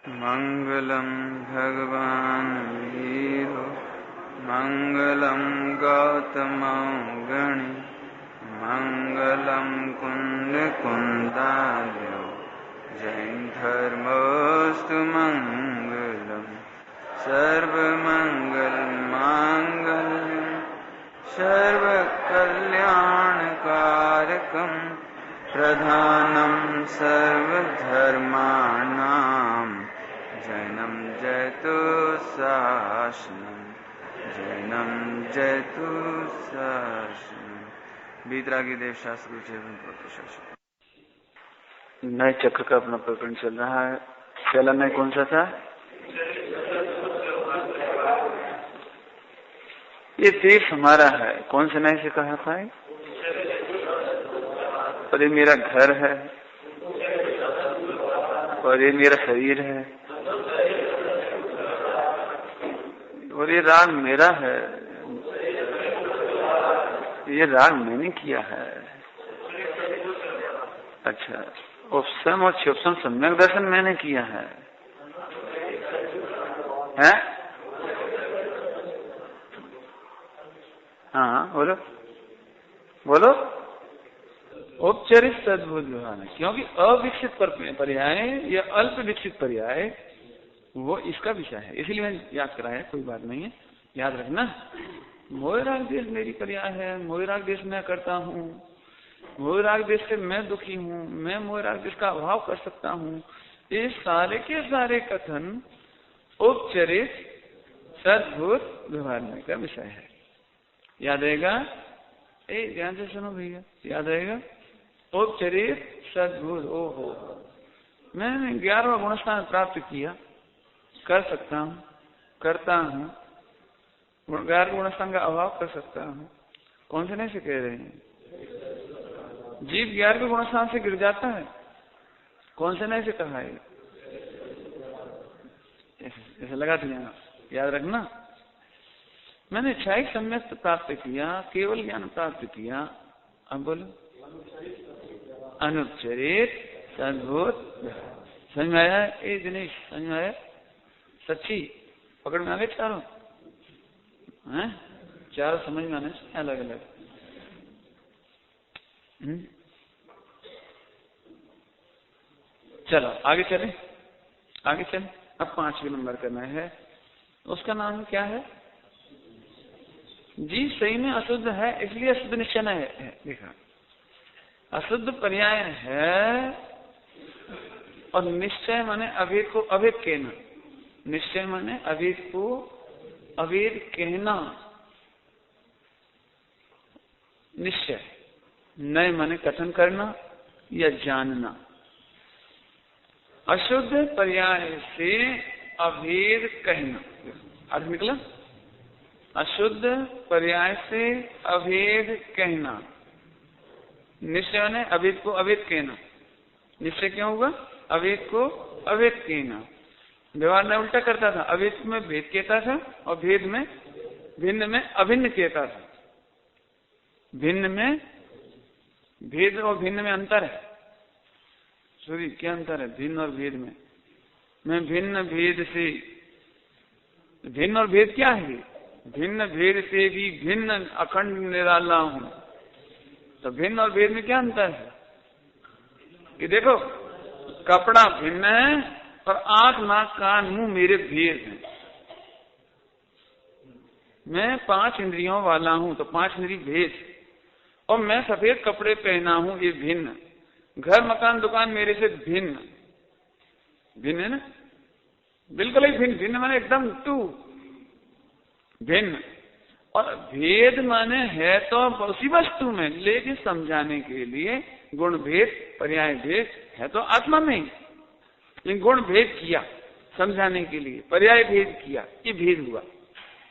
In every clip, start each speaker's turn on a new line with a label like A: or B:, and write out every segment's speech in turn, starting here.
A: मंगलम भगवान वीरो मंगलम गौतम गणि मंगलम कुंद कुंदालो जैन धर्मोस्तु मंगलम सर्वमंगल मांगल्यम सर्वकल्याणकारकम प्रधानम सर्वधर्माणां जैनम जयतु शासनम जैनम जयतु शासनम। बीतरागी देव शास्त्र शासन। नए चक्र का अपना प्रकरण चल रहा है। पहला नए कौन सा था? ये देश हमारा है। कौन से नए से कहा था? और ये मेरा घर है और ये मेरा शरीर है और ये राग मेरा है। ये राग मैंने किया है। अच्छा, उपसम और क्षुपसम सम्यक दर्शन मैंने किया है, हैं? हाँ बोलो बोलो। औपचारिक सद्बुद्ध व्यवहार, क्योंकि अविकसित पर्याय या अल्प विकसित पर्याय वो इसका विषय है, इसलिए मैं याद कराया। कोई बात नहीं है, याद रखना। मोहराग देश मेरी पर्याय है, मोहराग देश मैं करता हूँ, मोहराग देश से मैं दुखी हूँ, मैं मोहराग देश का अभाव कर सकता हूँ। ये सारे के सारे कथन औपचारिक सद्बुद्ध व्यवहार में का विषय है। याद रहेगा? ध्यान से सुनो भैया, याद रहेगा? औपचारिक सद्बुद्ध। ओहो, मैंने 11वां गुणस्थान प्राप्त किया, कर सकता हूँ, करता हूँ, 11 गुणस्थान का अभाव कर सकता हूँ। कौन से नहीं से कह रहे हैं? जीव 11वें गुणस्थान से गिर जाता है। कौन से नहीं से कहा है? ऐसे लगा दिया, याद रखना। मैंने इच्छाई सम्यक प्राप्त किया, केवल ज्ञान प्राप्त किया। अब बोलो, अनुपचरित सद्बुद्ध। समझ में आया? दिनेश समझ में आया? सच्ची पकड़ में आ गए चारों? हैं? चारों समझ में आने अलग अलग। चलो आगे चले, आगे चले। अब 5वें नंबर करना है। उसका नाम क्या है? जी सही में अशुद्ध है, इसलिए अशुद्ध निश्चय है। देखा, अशुद्ध पर्याय है और निश्चय माने अभेद को अभेद कहना। निश्चय माने अभेद को अभेद कहना। निश्चय नए माने कथन करना या जानना। अशुद्ध पर्याय से अभेद कहना, अर्थ निकला? अशुद्ध पर्याय से अभेद कहना। निश्चय ने अभेद को अभेद कहना। निश्चय क्यों होगा? अभेद को अभेद कहना। व्यवहार में उल्टा करता था, अभेद में भेद कहता था और भेद में भिन्न में अभिन्न कहता था। भिन्न में भेद और भिन्न में अंतर है। सूर्य क्या अंतर है भिन्न और भेद में? मैं भिन्न भेद से, भिन्न और भेद क्या है? भिन्न भेद से भी भिन्न अखंड निराला हूं। तो भिन्न और भेद में क्या अंतर है? कि देखो, कपड़ा भिन्न है और आंख नाक कान मुंह मेरे भेद हैं। मैं 5 इंद्रियों वाला हूं तो 5 इंद्रिय भेद, और मैं सफेद कपड़े पहना हूं, ये भिन्न। घर मकान दुकान मेरे से भिन्न। भिन्न है ना? बिल्कुल ही भिन्न। भिन्न माने एकदम टू भिन्न। और भेद माने है तो उसी वस्तु में, लेकिन समझाने के लिए गुण भेद पर्याय भेद है तो आत्मा में ही, लेकिन गुण भेद किया समझाने के लिए, पर्याय भेद किया, ये भेद हुआ।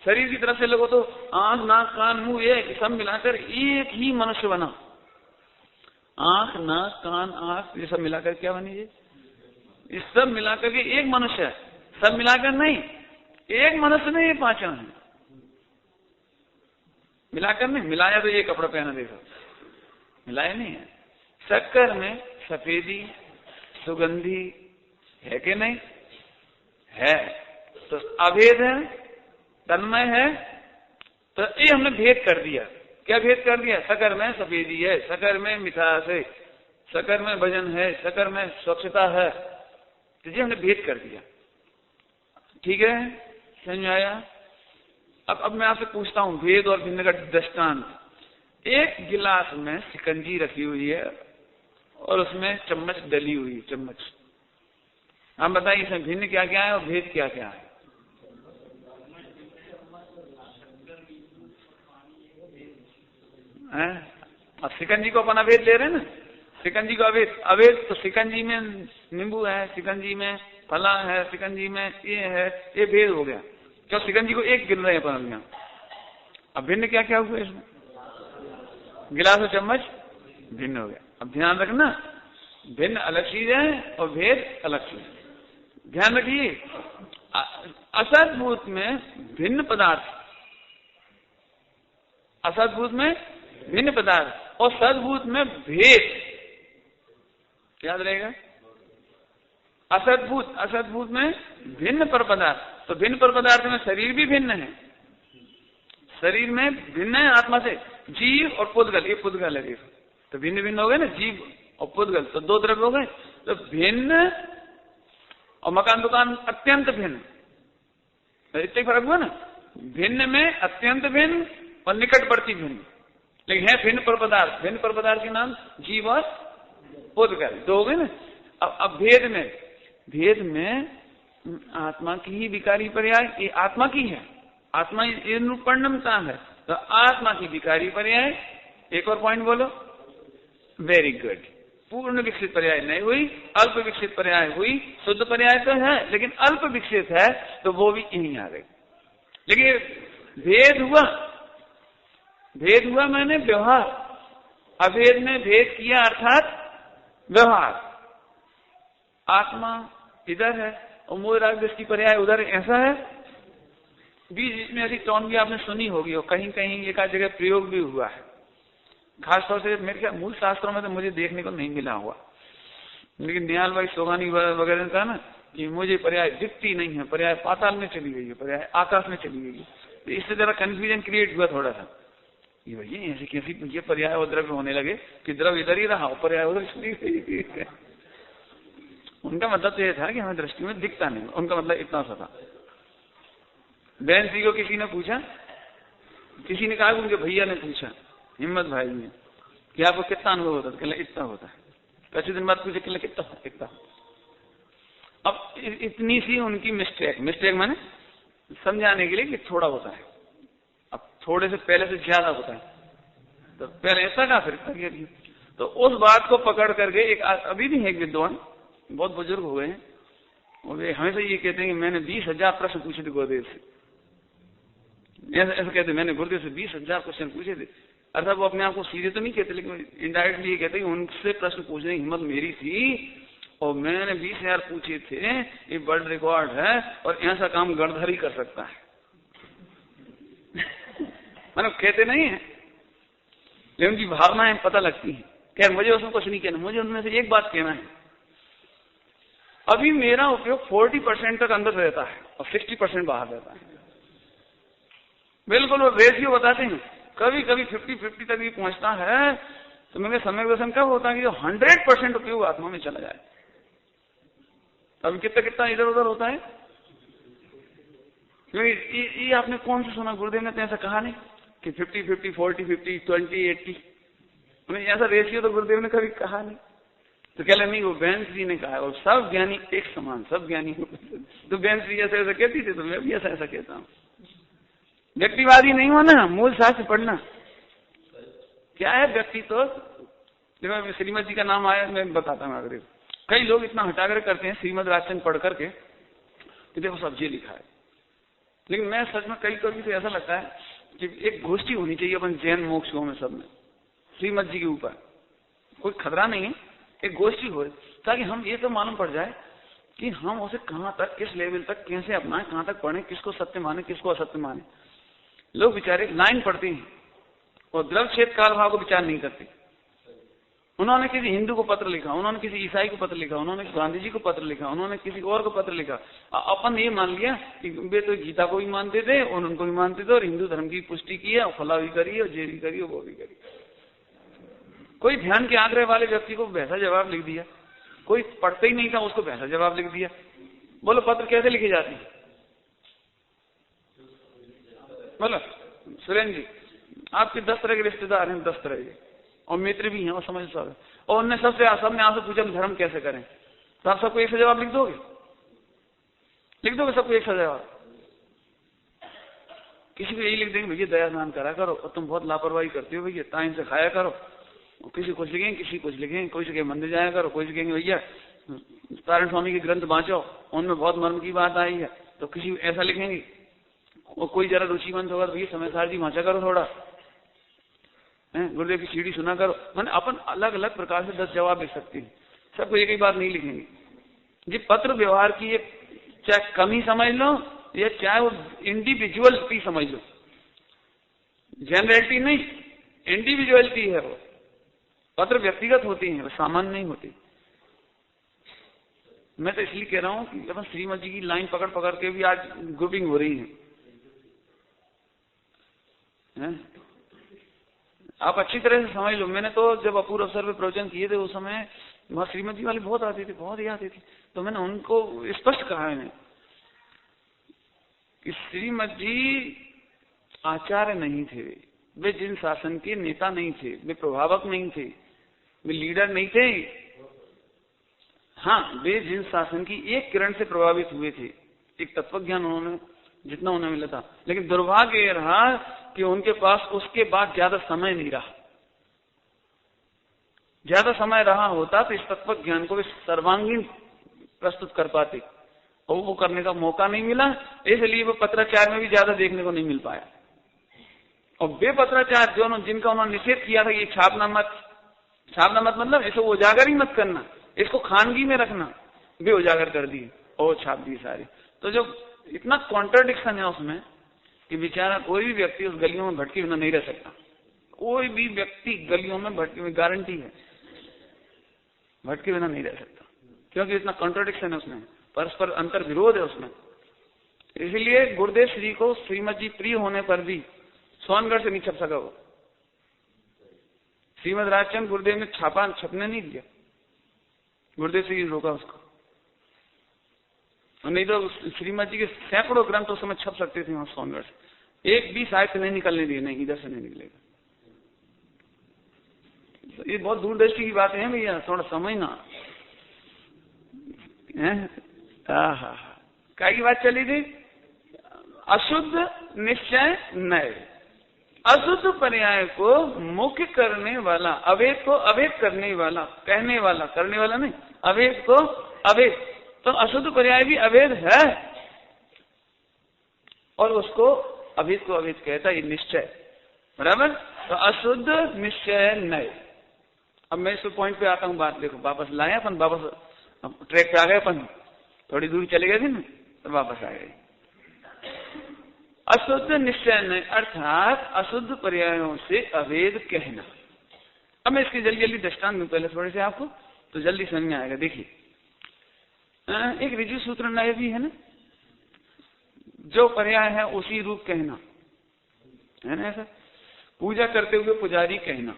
A: शरीर की तरफ से लोगों तो आंख नाक कान मुंह एक सब मिलाकर एक ही मनुष्य बना। आंख नाक कान आंख ये सब मिलाकर क्या बनी? ये सब मिलाकर के एक मनुष्य है। सब मिलाकर नहीं, एक मनुष्य में ये 5 है। मिलाकर नहीं, मिलाया तो ये कपड़ा पहना देखो, मिलाया नहीं है। शक्कर में सफेदी सुगंधी है कि नहीं? है, तो अभेद है, तन्मय है, तो ये हमने भेद कर दिया। क्या भेद कर दिया? सकर में सफेदी है, सकर में मिठास है, सकर में भजन है, सकर में स्वच्छता है, तो ये हमने भेद कर दिया। ठीक है, समझ में आया? अब मैं आपसे पूछता हूं भेद और भिन्न का दृष्टांत। एक गिलास में शिकंजी रखी हुई है और उसमें चम्मच डली हुई है, चम्मच। आप बताइए इसमें भिन्न क्या क्या है और भेद क्या क्या है? अब शिकंजी को अपन अभेद ले रहे हैं ना, शिकंजी को अभेद। अभेद तो शिकंजी में नींबू है, शिकंजी में फला है, शिकंजी में ये है, ये भेद हो गया। क्यों? शिकंजी को एक गिन रहे हैं अपन यहाँ। अब भिन्न क्या क्या हुआ इसमें? गिलास और चम्मच भिन्न हो गया। अब ध्यान रखना, भिन्न अलग चीज है और भेद अलग चीज है। ध्यान रखिए, असद्भूत में भिन्न पदार्थ, असद्भूत में भिन्न पदार्थ और सद्भूत में भेद, याद रहेगा। असद्भूत, असद्भूत में भिन्न पर पदार्थ, तो भिन्न पर पदार्थ में शरीर भी भिन्न है, शरीर में भिन्न है आत्मा से। जीव और पुद्गल, ये पुद्गल है, तो भिन्न भिन्न हो गए ना, जीव और पुद्गल, तो दो द्रव्य हो गए। तो भिन्न और मकान दुकान अत्यंत भिन्न, तो इतने फर्क हुआ ना। भिन्न में अत्यंत भिन्न और निकटवर्ती भिन्न, लेकिन है भिन्न पर पदार्थ। भिन्न पर पदार्थ के नाम जीव और पुद्गल, दो हो गए ना। अब भेद में, भेद में आत्मा की ही विकारी पर्याय, ये आत्मा की है, आत्मा ये निरूपणमता है, तो आत्मा की विकारी पर्याय। एक और पॉइंट बोलो। Very good. पूर्ण विकसित पर्याय नहीं हुई, अल्प विकसित पर्याय हुई। शुद्ध पर्याय तो है लेकिन अल्प विकसित है, तो वो भी यहीं आ गई। लेकिन भेद हुआ, भेद हुआ मैंने व्यवहार, अभेद में भेद किया अर्थात व्यवहार। आत्मा इधर है और मूल राग दृष्टि पर्याय उधर, ऐसा है। बीच में ऐसी टोन भी आपने सुनी होगी और कहीं कहीं एक आध जगह प्रयोग भी हुआ है। खासतौर से मेरे ख्याल मूल शास्त्रों में तो मुझे देखने को नहीं मिला हुआ, लेकिन निहाल भाई सोगानी वगैरह ने कहा ना कि मुझे पर्याय दिखती नहीं है, पर्याय पाताल में चली गई है, पर्याय आकाश में चली गई है। तो इससे जरा कंफ्यूजन क्रिएट हुआ थोड़ा सा, ये भैया ऐसी कैसी ये पर्याय और द्रव्य होने लगे कि द्रव्य इधर ही रहा और पर्याय उधर चली गई। उनका मतलब तो यह था कि हमें दृष्टि में दिखता नहीं, उनका मतलब इतना सा था। बहन जी को किसी ने पूछा, किसी ने कहा, उनके भैया ने पूछा, हिम्मत भाई ने, कि आपको कितना अनुभव होता है? कहले इतना होता है। कैसे दिन बाद पूछे, कहले कितना कितना। अब इतनी सी उनकी मिस्टेक, मिस्टेक माने समझाने के लिए कि थोड़ा होता है, अब थोड़े से पहले से ज्यादा होता है, तो पहले ऐसा कहा फिर किया। तो उस बात को पकड़ करके एक अभी भी है एक विद्वान, बहुत बुजुर्ग हो गए हैं, वे हमेशा ये कहते हैं कि मैंने 20,000 प्रश्न पूछे थे गुरुदेव से। ऐसा कहते, मैंने गुरुदेव से 20,000 क्वेश्चन पूछे थे। अर्थात वो अपने आप को सीधे तो नहीं कहते, लेकिन इनडायरेक्टली ये कहते हैं उनसे प्रश्न पूछने की हिम्मत मेरी थी और मैंने 20,000 पूछे थे, ये वर्ल्ड रिकॉर्ड है और ऐसा काम गणधर ही कर सकता है। मतलब कहते नहीं है, लेकिन उनकी भावनाएं पता लगती है। खैर मुझे उसमें कुछ नहीं कहना, मुझे उनमें से एक बात कहना है, अभी मेरा उपयोग 40% तक अंदर रहता है और 60% बाहर रहता है। बिल्कुल वो रेशियो बताते हैं, कभी कभी 50-50 तक भी पहुंचता है। तो मेरे सम्यक दर्शन कब होता है कि जो 100% उपयोग आत्मा में चला जाए। अभी कितना कितना इधर उधर होता है, क्योंकि ये आपने कौन सा सुना? गुरुदेव ने तो ऐसा कहा नहीं कि 50-50, 40-50, 20-80, ऐसा रेशियो तो गुरुदेव ने कभी कहा नहीं। तो कह नहीं, वो बहन जी ने कहा, और सब ज्ञानी एक समान, सब ज्ञानी। तो बहन जी ऐसा ऐसा कहती थी, तो मैं भी ऐसा ऐसा कहता हूँ। व्यक्तिवादी नहीं होना, मूल शास्त्र पढ़ना। क्या है व्यक्ति? तो देखो श्रीमद जी का नाम आया, मैं बताता हूँ अगर। कई लोग इतना हटाकर करते हैं श्रीमद राजचंद पढ़ करके कि देखो सब ये लिखा है, लेकिन मैं सच में कई कभी तो ऐसा लगता है कि एक गोष्ठी होनी चाहिए अपन जैन मोक्षों में, सब में श्रीमद जी के ऊपर। कोई खतरा नहीं है, एक गोष्ठी हो, ताकि हम ये तो मालूम पड़ जाए कि हम उसे कहाँ तक, किस लेवल तक कैसे अपनाएं, कहाँ तक पढ़ें, किसको सत्य माने, किसको असत्य माने। लोग बेचारे लाइन पढ़ते हैं और द्रव क्षेत्र काल भाव को विचार नहीं करते। उन्होंने किसी हिंदू को पत्र लिखा, उन्होंने किसी ईसाई को पत्र लिखा, उन्होंने गांधी जी को पत्र लिखा, उन्होंने किसी और को पत्र लिखा। अपन ये मान लिया कि वे तो गीता को भी मानते थे और उनको भी मानते थे और हिंदू धर्म की पुष्टि की है और फला भी करी है और जे भी करी है वो भी करी। कोई ध्यान के आग्रह वाले व्यक्ति को वैसा जवाब लिख दिया, कोई पढ़ते ही नहीं था उसको वैसा जवाब लिख दिया। बोलो पत्र कैसे लिखी जाती है? बोलो सुरेंद्र जी, आपके 10 तरह के रिश्तेदार हैं, 10 तरह के, और मित्र भी हैं और समझ सब, और उनने सबने आपसे पूछा धर्म कैसे करें, तो आप सबको एक सा जवाब लिख दोगे? लिख दोगे सबको एक सा जवाब? किसी को यही लिख देंगे भैया दया स्नान करा करो और तुम बहुत लापरवाही करते हो भैया, टाइम से खाया करो। किसी कुछ लिखेंगे, किसी कुछ लिखेंगे, कोई से मंदिर जाया करो, कोई से कहेंगे भैया तारण स्वामी के ग्रंथ बांचो उनमें बहुत मर्म की बात आई है, तो किसी ऐसा लिखेंगे। और कोई जरा रुचिमंद होगा तो भैया समय सार जी वांचा करो थोड़ा, गुरुदेव की सीढ़ी सुना करो। मैंने अपन अलग अलग प्रकार से 10 जवाब लिख सकते हैं, सबको एक ही बात नहीं लिखेंगे। ये पत्र व्यवहार की एक चाहे कमी समझ लो या चाहे वो इंडिविजुअलिटी समझ लो, जनरलिटी नहीं, इंडिविजुअलिटी है वो। पत्र व्यक्तिगत होती है, वो सामान्य नहीं होती। मैं तो इसलिए कह रहा हूं कि अपन श्रीमद जी की लाइन पकड़ पकड़ के भी आज ग्रुपिंग हो रही है। आप अच्छी तरह से समझ लो। मैंने तो जब अपूर्व अवसर पे प्रवचन किए थे उस समय वहां श्रीमद जी वाले बहुत आते थे, बहुत ही आते थे, तो मैंने उनको स्पष्ट कहा है कि श्रीमद जी आचार्य नहीं थे, वे जिन शासन के नेता नहीं थे, वे प्रभावक नहीं थे, वे लीडर नहीं थे। हाँ, वे जिन शासन की एक किरण से प्रभावित हुए थे, एक तत्वज्ञान उन्होंने जितना उन्हें मिला था, लेकिन दुर्भाग्य यह रहा कि उनके पास उसके बाद ज्यादा समय नहीं रहा। ज्यादा समय रहा होता तो इस तत्व ज्ञान को वे सर्वांगीण प्रस्तुत कर पाते, और वो करने का मौका नहीं मिला, इसलिए वो पत्राचार में भी ज्यादा देखने को नहीं मिल पाया। और वे पत्राचार जो जिनका उन्होंने निषेध किया था, ये छापना मत मतलब इसको उजागर ही मत करना, इसको खानगी में रखना, वे उजागर कर दिए और छाप दिए सारे। तो जो इतना कॉन्ट्रडिक्शन है उसमें कि बेचारा कोई भी व्यक्ति उस गलियों में भटके बिना नहीं रह सकता। कोई भी व्यक्ति गलियों में भटके हुए, गारंटी है, भटके बिना नहीं रह सकता, क्योंकि इतना कॉन्ट्रडिक्शन है उसमें, परस्पर अंतर विरोध है उसमें। इसलिए गुरुदेव श्री को श्रीमद जी प्रिय होने पर भी सोनगढ़ से नहीं छप सका वो। श्रीमद राजचंद गुरुदेव ने छपने नहीं दिया, गुरुदेव श्री रोका उसको। नहीं तो श्रीमद जी के सैकड़ों ग्रंथ उस समय छप सकते थे वहां सोनगढ़ से, एक भी साहित्य नहीं निकलने दिए, नहीं इधर से नहीं निकलेगा। ये बहुत दूरदृष्टि की बातें हैं भैया, थोड़ा समझना है। क्या की बात चली थी? अशुद्ध निश्चय नय, अशुद्ध पर्याय को मुख्य करने वाला, अवेद को अवेद करने वाला, कहने वाला, करने वाला नहीं, अवेद को अवेद। तो अशुद्ध पर्याय भी अवेद है और उसको अवेद को अवेद कहता है, ये निश्चय, बराबर। तो अशुद्ध निश्चय नय। अब मैं इस पॉइंट पे आता हूं, बात देखो, वापस लाए अपन, वापस ट्रैक पे आ गए अपन, थोड़ी दूर चले गए थे ना तो वापस आ गए। अशुद्ध निश्चय नय अर्थात अशुद्ध पर्यायों से अवेद कहना। अब मैं इसकी जल्दी जल्दी दृष्टांत दूं पहले थोड़े से आपको, तो जल्दी समझ में आएगा। देखिए, एक ऋजु सूत्र नय भी है ना, जो पर्याय है उसी रूप कहना, है ना ऐसा। पूजा करते हुए पुजारी कहना,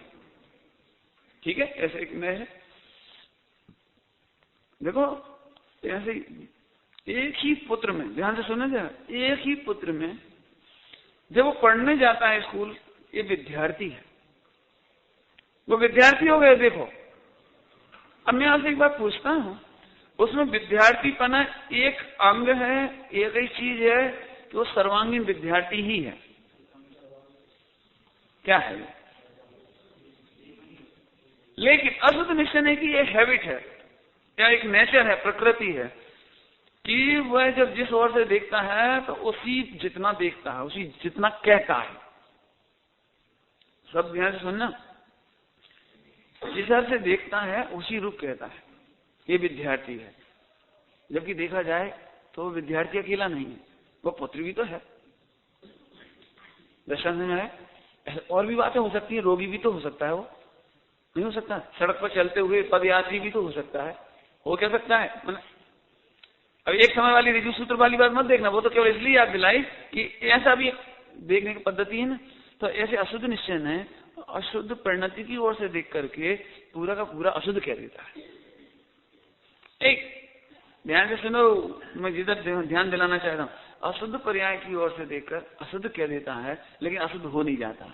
A: ठीक है, ऐसे एक नय है। देखो ऐसे एक ही पुत्र में, ध्यान से सुना जाए, एक ही पुत्र में जब वो पढ़ने जाता है स्कूल, ये विद्यार्थी है, वो विद्यार्थी हो गए। देखो अब मैं आपसे एक बात पूछता हूं, उसमें विद्यार्थीपना एक अंग है, एक ही चीज है कि वो सर्वांगीण विद्यार्थी ही है। क्या है? लेकिन अशुद्ध निश्चय नहीं कि ये हैबिट है या एक नेचर है, प्रकृति है, कि वह जब जिस ओर से देखता है तो उसी जितना देखता है, उसी जितना कहता है। सब ध्यान से सुनना, जिस ओर से देखता है उसी रूप कहता है, ये विद्यार्थी है। जबकि देखा जाए तो विद्यार्थी अकेला नहीं है, वो पुत्र भी तो है। दर्शन में है, और भी बातें हो सकती है, रोगी भी तो हो सकता है वो, नहीं हो सकता। सड़क पर चलते हुए पदयात्री भी तो हो सकता है। हो क्या सकता है? अब एक समय वाली ऋजु सूत्र वाली बात मत देखना, वो तो केवल इसलिए याद दिलाई कि ऐसा भी देखने की पद्धति है ना। तो ऐसे अशुद्ध निश्चय ने अशुद्ध परिणति की ओर से देख करके पूरा का पूरा अशुद्ध कह देता है। एक ध्यान से सुनो, मैं जिधर ध्यान दिलाना चाहता हूं, अशुद्ध पर्याय की ओर से देखकर अशुद्ध कह देता है, लेकिन अशुद्ध हो नहीं जाता।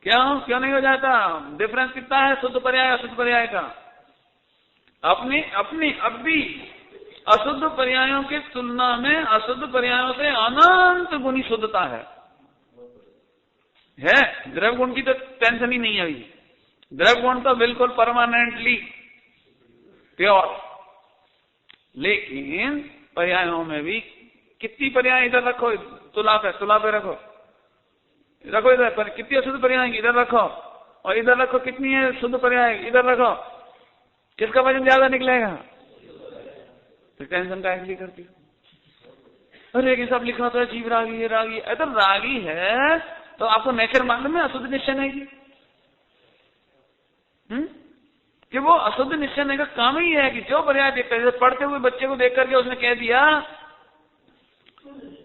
A: क्यों नहीं हो जाता? डिफरेंस कितना है शुद्ध पर्याय अशुद्ध पर्याय का? अपनी अब भी अशुद्ध पर्यायों की तुलना में अशुद्ध पर्यायों से अनंत गुनी शुद्धता है। द्रव्य गुण की तो टेंशन ही नहीं है अभी। द्रव्य गुण तो बिल्कुल परमानेंटली प्योर। लेकिन पर्यायों में भी कितनी पर्याय इधर रखो, तुला पे रखो इधर पर कितनी अशुद्ध पर्याय इधर रखो, और इधर रखो कितनी है शुद्ध पर्याय इधर रखो, किसका वजन ज्यादा निकलेगा? तो टेंशन का इसलिए करती। अरे ये सब लिखा तो है जीव रागी है, रागी अगर रागी है तो आपको नेचर मालूम है अशुद्ध निश्चय नहीं की? कि वो अशुद्ध निश्चय नहीं का काम ही है कि जो पर्याय देखता है, पढ़ते हुए बच्चे को देख करके उसने कह दिया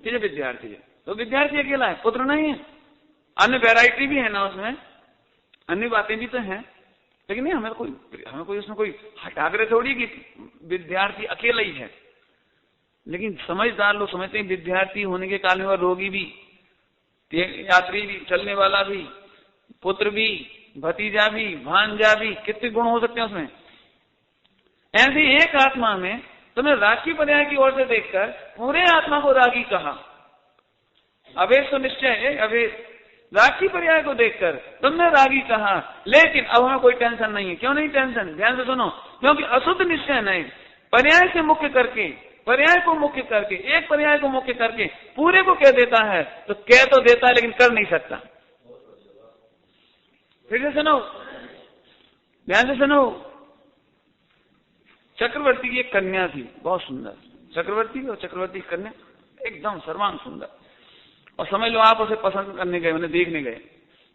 A: कि विद्यार्थी है, तो विद्यार्थी अकेला है, पुत्र नहीं है। अन्य वैरायटी भी है ना उसमें, अन्य बातें भी तो हैं, लेकिन नहीं हमें कोई उसमें कोई हटाकर थोड़ी कि विद्यार्थी अकेला ही है। लेकिन समझदार लोग समझते हैं विद्यार्थी होने के काल में वह रोगी भी, यात्री भी, चलने वाला भी, पुत्र भी, भतीजा भी, भांजा भी, कितने गुण हो सकते हैं उसमें। ऐसी एक आत्मा में तुमने रागी पर्याय की ओर से देखकर पूरे आत्मा को रागी कहा। अवेश तो निश्चय है, अवेश रागी पर्याय को देखकर तुमने रागी कहा, लेकिन अब हमें कोई टेंशन नहीं है। क्यों नहीं टेंशन? ध्यान से सुनो, क्योंकि अशुद्ध निश्चय नहीं, पर्याय से मुख्य करके, पर्याय को मुख्य करके, एक पर्याय को मुख्य करके पूरे को कह देता है। तो कह तो देता है लेकिन कर नहीं सकता। फिर से सुनो, ध्यान से सुनो। चक्रवर्ती की एक कन्या थी, बहुत सुंदर। चक्रवर्ती और चक्रवर्ती की कन्या एकदम सर्वांग सुंदर। और समझ लो आप उसे पसंद करने गए, उन्हें देखने गए।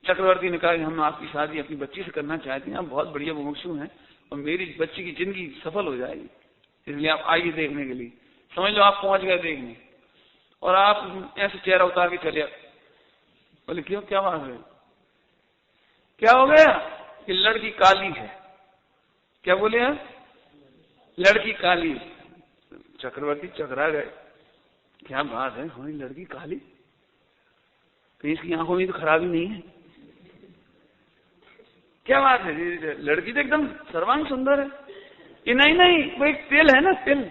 A: चक्रवर्ती ने कहा कि हम आपकी शादी अपनी बच्ची से करना चाहते हैं, आप बहुत बढ़िया मुमुक्षु हैं और मेरी बच्ची की जिंदगी सफल हो जाएगी, इसलिए आप आइए देखने के लिए। समझ लो आप पहुंच गए देखने, और आप ऐसे चेहरा उतार के चले। बोले क्यों, क्या बात है? क्या हो गया? कि लड़की काली है। क्या बोले हैं? लड़की काली। चक्रवर्ती चकरा गए, क्या बात है, हमारी लड़की काली, तो इसकी आंखों में तो खराबी नहीं है? क्या बात है, लड़की तो एकदम सर्वांग सुंदर है। ये नहीं वो एक तिल है ना, तिल,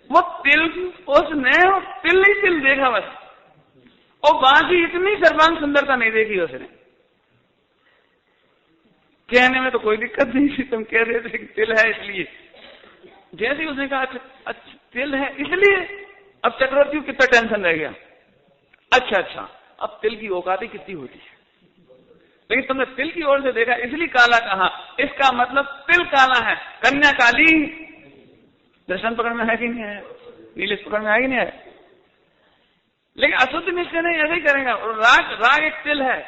A: वो तिल, उसने वो तिल ही तिल देखा बस, और बाकी इतनी सर्वांग सुंदरता नहीं देखी उसने। कहने में तो कोई दिक्कत नहीं थी, तुम कह रहे थे कि तिल है इसलिए। जैसे ही उसने कहा अच्छा तिल है इसलिए, अब चक्रवर्ती को कितना टेंशन रह गया। अच्छा, अब तिल की औकात कितनी होती है, लेकिन तुमने तिल की ओर से देखा इसलिए काला कहा, इसका मतलब तिल काला है, कन्या काली। दर्शन पकड़ में है कि नहीं है? नीलेश पकड़ में है कि नहीं है? लेकिन अशुद्ध निश्चय नहीं ऐसे ही करेगा। और राग एक तिल है।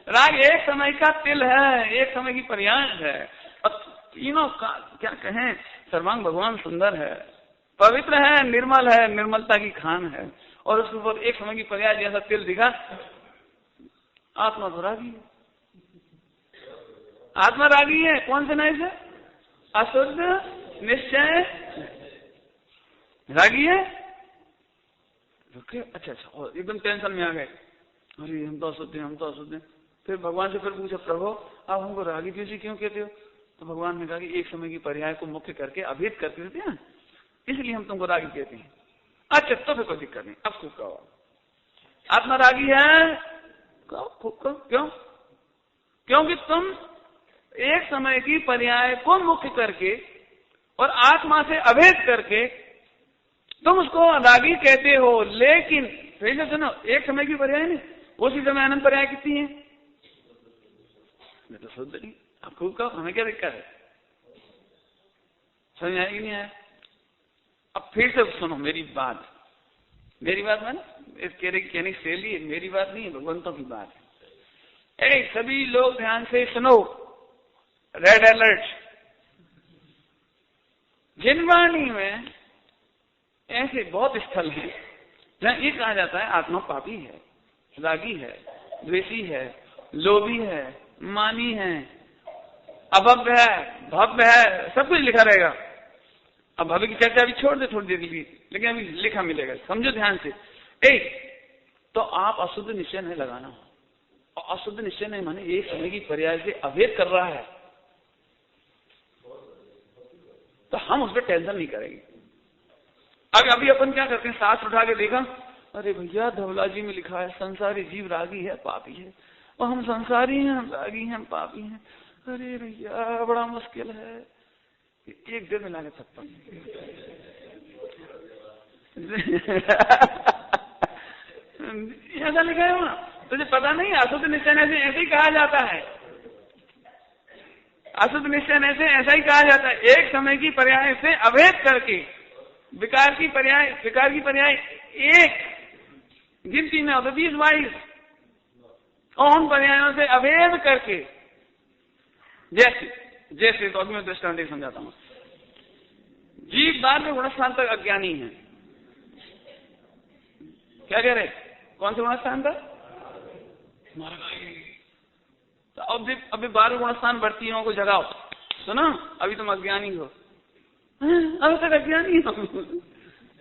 A: राग एक समय का तिल है, एक समय की पर्याय है। और तीनों का क्या कहें, सर्वांग भगवान सुंदर है, पवित्र है, निर्मल है, निर्मलता की खान है, और उसके ऊपर एक समय की पर्याय जैसा तिल दिखा। आत्मा तो रागी है, आत्मा रागी है। कौन से नहीं से? अशुद्ध निश्चय रागी है। अच्छा, और एकदम टेंशन में आ गए, अरे हम तो अशुद्ध हैं। फिर भगवान से फिर पूछा, प्रभु आप हमको रागी द्वेषी क्यों कहते हो? तो भगवान ने कहा कि एक समय की पर्याय को मुख्य करके अभेद करते रहते हैं, इसलिए हम तुमको रागी कहते हैं। अच्छा, तो फिर कोई दिक्कत नहीं, अब खूब कहो आत्मा रागी है, कहो खूब कहो। क्यों? क्योंकि तुम एक समय की पर्याय को मुख्य करके और आत्मा से अभेद करके तुम उसको रागी कहते हो। लेकिन फिर से सुनो, एक समय की पर्याय नहीं, उसी समय अनंत पर्याय कितनी है? मैं तो शुद्ध नहीं। अब खूब कहो, हमें क्या दिक्कत है? समझ आएगी नहीं आया? अब फिर से सुनो मेरी बात, मेरी बात माने, इस कहने की शैली मेरी बात नहीं है, भगवंतों की बात है। सभी लोग ध्यान से सुनो, रेड अलर्ट। जिनवाणी में ऐसे बहुत स्थल हैं जहां ये कहा जाता है आत्मा पापी है, रागी है, द्वेषी है, लोभी है, मानी है, अभव्य है, भव्य है, सब कुछ लिखा रहेगा। अब भव्य की चर्चा अभी छोड़ दे थोड़ी देर के लिए, लेकिन अभी लिखा मिलेगा, समझो ध्यान से। तो आप अशुद्ध निश्चय नहीं लगाना, और अशुद्ध निश्चय नहीं माने एक समय की पर्याय से अभेद कर रहा है तो हम उस पर टेंशन नहीं करेंगे। अभी अपन क्या करते हैं, शास्त्र उठा के देखा, अरे भैया धवला जी में लिखा है संसारी जीव रागी है, पापी है, और हम संसारी हैं, हम रागी हैं, हम पापी हैं। अरे भैया बड़ा मुश्किल है, एक दिन में लाने सकता हूं। ऐसा लिखा है ना, तुझे पता नहीं अशुद्ध निश्चय से ऐसे ही कहा जाता है, अशुद्ध निश्चय से ऐसा ही कहा जाता है। एक समय की पर्याय से अभेद करके विकार की पर्याय एक गिनती में होता 20-22 और उन पर्यायों से अभेद करके, जैसे तो अभी मैं दृष्टांत समझाता हूं। जीव बाद में गुणस्थान तक अज्ञानी है, क्या कह रहे, कौन से गुणस्थान तक? तो अभी 12 गुणस्थान वर्तियों को जगाओ, सुनो अभी तुम अज्ञानी हो, अभी तक अज्ञानी हो।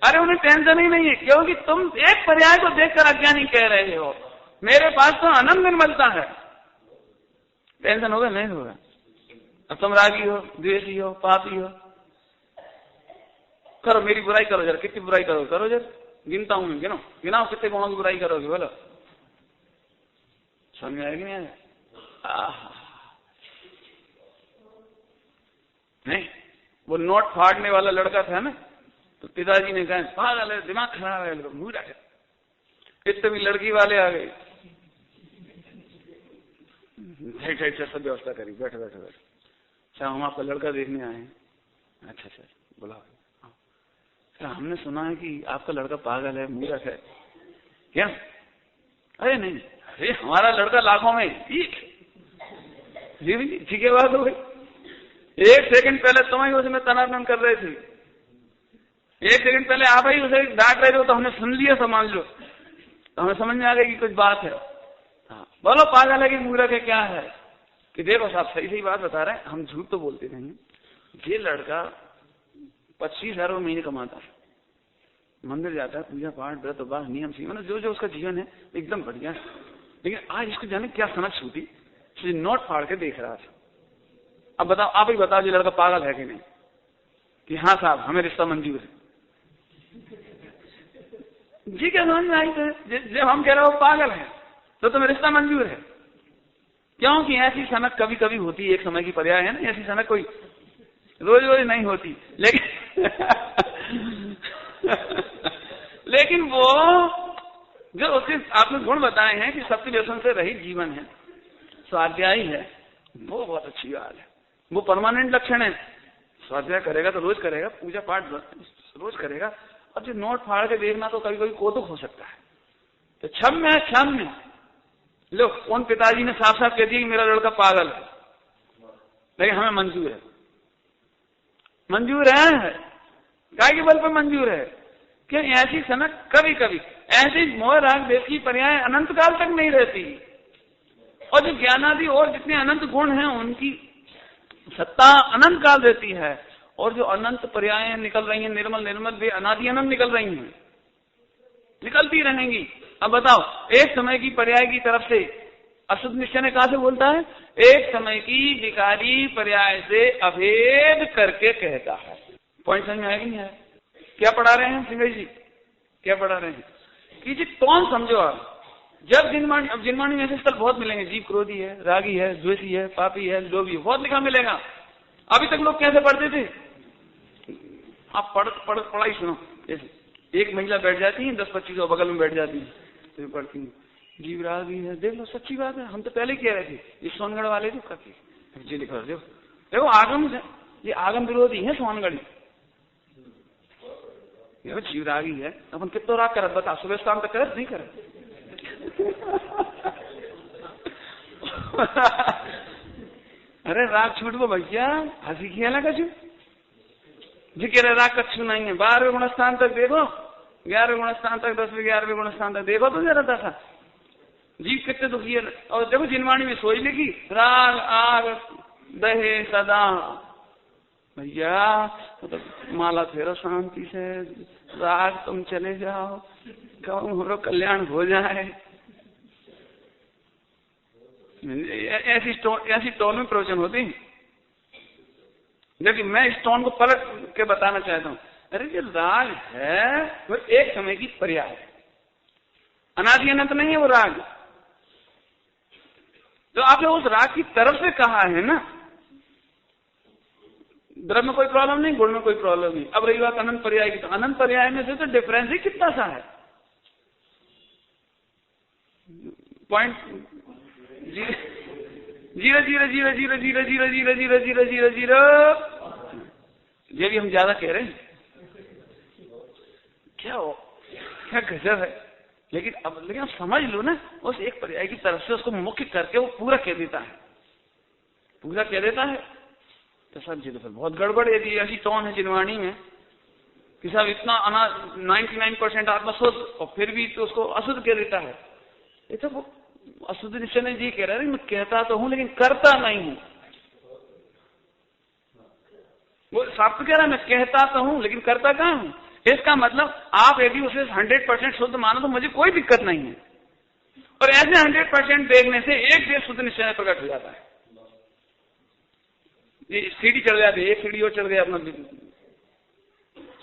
A: अरे उन्हें टेंशन ही नहीं है, क्योंकि तुम एक पर्याय को देखकर अज्ञानी कह रहे हो, मेरे पास तो अनंत निर्मलता है। टेंशन होगा नहीं होगा? अब तुम रागी हो, द्वेषी हो, पापी हो, करो मेरी बुराई करो जरा, कितनी बुराई करो जरा, गिनता हूं मैं, गिनाओ कितने गुणों की बुराई करोगे, बोलो। समझ में आएगी नहीं आएगा? नहीं, वो नोट फाड़ने वाला लड़का था ना, तो पिताजी ने कहा पागल है, दिमाग खराब है, मुंह रखे। इतने भी लड़की वाले आ गए, सब व्यवस्था करी, बैठे। अच्छा हम आपका लड़का देखने आए हैं। अच्छा सर बुलाओ। क्या हमने सुना है कि आपका लड़का पागल है, मुंह रखे, क्या? अरे नहीं, अरे हमारा लड़का लाखों में ठीक है, बात हो गई। 1 सेकंड पहले तुम ही उसमें तनातन कर रहे थे, 1 सेकंड पहले आप ही उसे डांट रहे हो, तो हमने सुन लिया, समझ लो, तो हमें समझ में आ गई कि कुछ बात है। हाँ बोलो पागल है कि मूर्ख है, क्या है? कि देखो साहब सही बात बता रहे हैं, हम झूठ तो बोलते नहीं। ये लड़का 25,000 महीने कमाता है, मंदिर जाता है, पूजा पाठ व्रत उपवास नियम सी, मतलब जो उसका जीवन है एकदम बढ़िया है। लेकिन आज इसको जाने क्या समझ छूटी, नोट फाड़ के देख रहा था। अब बताओ, आप ही बताओ, ये लड़का पागल है कि नहीं? कि हाँ साहब हमें रिश्ता मंजूर है। जी क्या समझ में आई? जब हम कह रहे हो पागल है तो तुम्हें रिश्ता मंजूर है, क्योंकि ऐसी सनक कभी कभी होती है, एक समय की पर्याय है ना, ऐसी सनक कोई रोज नहीं होती। लेकिन वो जो उसके आपने गुण बताए हैं कि सत्य व्यसन से रहित जीवन है, स्वाध्यायी है, वो बहुत अच्छी बात है, वो परमानेंट लक्षण है। स्वाध्याय करेगा तो रोज करेगा, पूजा पाठ रोज करेगा। अब जो नोट फाड़ के देखना तो कभी कभी कौतुक हो सकता है, तो क्षम्य लो। उन पिताजी ने साफ साफ कह दिया कि मेरा लड़का पागल है, लेकिन हमें मंजूर है। काय के बल पर मंजूर है? क्या ऐसी सनक कभी कभी, ऐसी मोह राग देश की पर्याय अनंत काल तक नहीं रहती, और जो ज्ञानादि और जितने अनंत गुण हैं उनकी सत्ता अनंत काल रहती है, और जो अनंत पर्याय निकल रही हैं निर्मल वे अनादि अनंत निकल रही हैं, निकलती रहेंगी। अब बताओ, एक समय की पर्याय की तरफ से अशुद्ध निश्चय ने कहा से बोलता है, एक समय की विकारी पर्याय से अभेद करके कहता है। पॉइंट समझ में आया कि नहीं आया? क्या पढ़ा रहे हैं सिंह जी, क्या पढ़ा रहे हैं? कि जी कौन समझो आप, जब जिनवाणी में ऐसे स्थल बहुत मिलेंगे, जीव क्रोधी है, रागी है, द्वेषी है, पापी है, लोभी है, बहुत लिखा मिलेगा। अभी तक लोग कैसे पढ़ते थे? आप पढ़ाई सुनो, एक महिला बैठ जाती है, 10-25 बगल में बैठ जाती है, तो पढ़ती है, जीव रागी है, देख लो सच्ची बात है, हम तो पहले कह रहे थे, ये सोनगढ़ वाले थे काफी जी लिखा, देखो आगम, ये आगम विरोधी है सोनगढ़ी, जीव रागी है, अपन कितना राग करत बता, सुबह शाम तक करत नहीं करत। अरे राग छूटबो भैया, हंसी खेला कछु जी कह रहे राग कछु नहीं है। 12वें गुण स्थान तक देखो, 11वें गुण स्थान तक, 10वें 11वें गुण स्थान तक देखो तो जरा दशा जीव कितने दुखी है। और देखो जिनवाणी में सोच लिखी, राग आग दहे सदा, भैया तो माला फेरो शांति से, राग तुम चले जाओ, कहो हमारा कल्याण हो जाए। ऐसी टोन में प्रवचन होती है। लेकिन मैं इस टोन को पलट के बताना चाहता हूं, अरे जो राग है वो एक समय की पर्याय है, अनादि अनंत नहीं है वो राग। तो आपने उस राग की तरफ से कहा है ना, द्रव्य में कोई प्रॉब्लम नहीं, गुण में कोई प्रॉब्लम नहीं। अब रही बात अनंत पर्याय की, तो अनंत पर्याय में से तो डिफरेंस ही कितना सा है, पॉइंट 0.00000000000। ये भी हम ज्यादा कह रहे हैं, क्या गजब है। लेकिन अब समझ लो ना, उस एक पर्याय की तरफ से उसको मुख्य करके वो पूरा कह देता है, पूरा कह देता है। तो सब जी तो फिर बहुत गड़बड़ है। यदि ऐसी टोन है जिनवाणी में कि साहब इतना 99% आत्मशुद्ध और फिर भी तो उसको अशुद्ध कह देता है। ये तो वो अशुद्ध निश्चय जी कह रहा है, मैं कहता तो हूं लेकिन करता नहीं हूं। वो साफ तो कह रहा है, मैं कहता तो हूं लेकिन करता कहां हूं। इसका मतलब आप यदि उसे 100% शुद्ध मानो तो मुझे कोई दिक्कत नहीं है, और ऐसे 100% देखने से एक देश शुद्ध निश्चय प्रकट हो जाता है। ये सीढ़ी चढ़ जाती है, एक सीढ़ी और चढ़ गया अपना,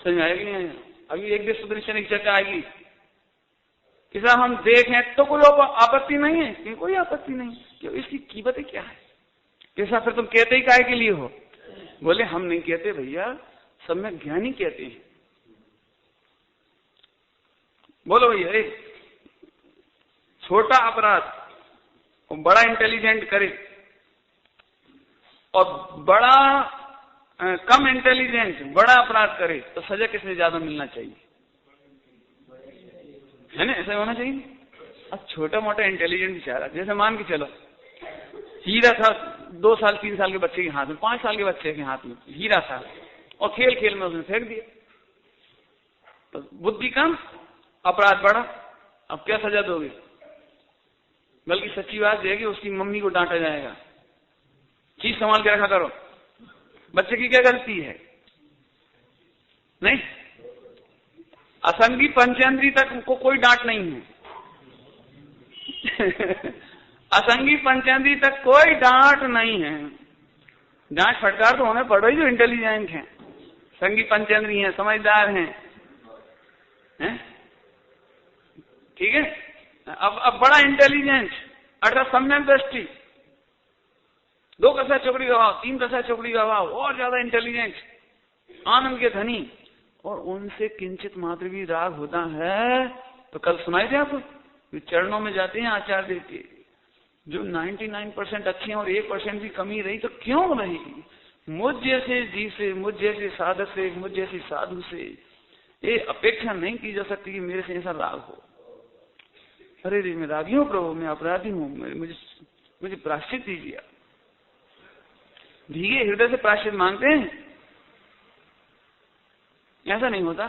A: समझ आएगा नहीं आएगा। अभी एक देश शुद्ध निश्चय की चर्चा आएगी कि साहब हम देखें तो कोई आपत्ति नहीं है, कि कोई आपत्ति नहीं, क्यों, इसकी कीमत क्या है। कैसा फिर तुम कहते ही काहे के लिए हो। बोले हम नहीं कहते भैया, सब में ज्ञानी कहते हैं। बोलो भैया, एक छोटा अपराध और बड़ा इंटेलिजेंट करे और बड़ा कम इंटेलिजेंट बड़ा अपराध करे तो सजा किससे ज्यादा मिलना चाहिए, है ना, ऐसा होना चाहिए। अब छोटा मोटा इंटेलिजेंट बेचारा, जैसे मान के चलो हीरा था 2 साल 3 साल के बच्चे के हाथ में, 5 साल के बच्चे के हाथ में हीरा था, और खेल खेल में उसने फेंक दिया, तो बुद्धि कम अपराध बड़ा, अब क्या सजा दोगे। बल्कि सच्ची बात है कि उसकी मम्मी को डांटा जाएगा, चीज संभाल के रखा करो। बच्चे की क्या गलती है, नहीं, असंगी पंचेंद्री तक को कोई डांट नहीं है। असंगी पंचेंद्री तक कोई डांट नहीं है। डांट फटकार तो हमें पड़ो ही जो इंटेलिजेंट हैं, संगी पंचेंद्री हैं, समझदार हैं, ठीक है। अब बड़ा इंटेलिजेंट, 18 सम्यक दृष्टि, 2 कसा चौकड़ी का भाव, 3 कसा चौकड़ी का भाव, और ज्यादा इंटेलिजेंट, आनंद के धनी, और उनसे किंचित मात्र भी राग होता है तो कल सुनाई थे आपको, चरणों में जाते हैं आचार्य देव के, जो 99% अच्छे हैं और 1% भी कमी रही तो क्यों रहेगी। मुझ जैसे जी से, मुझ जैसे साधक से, मुझ जैसे साधु से ये अपेक्षा नहीं की जा सकती कि मेरे से ऐसा राग हो। अरे रे मैं रागी हूं प्रभु, मैं अपराधी हूं, मुझे प्राश्चित दीजिए। भीगे हृदय से प्राश्चित मांगते हैं, ऐसा नहीं होता।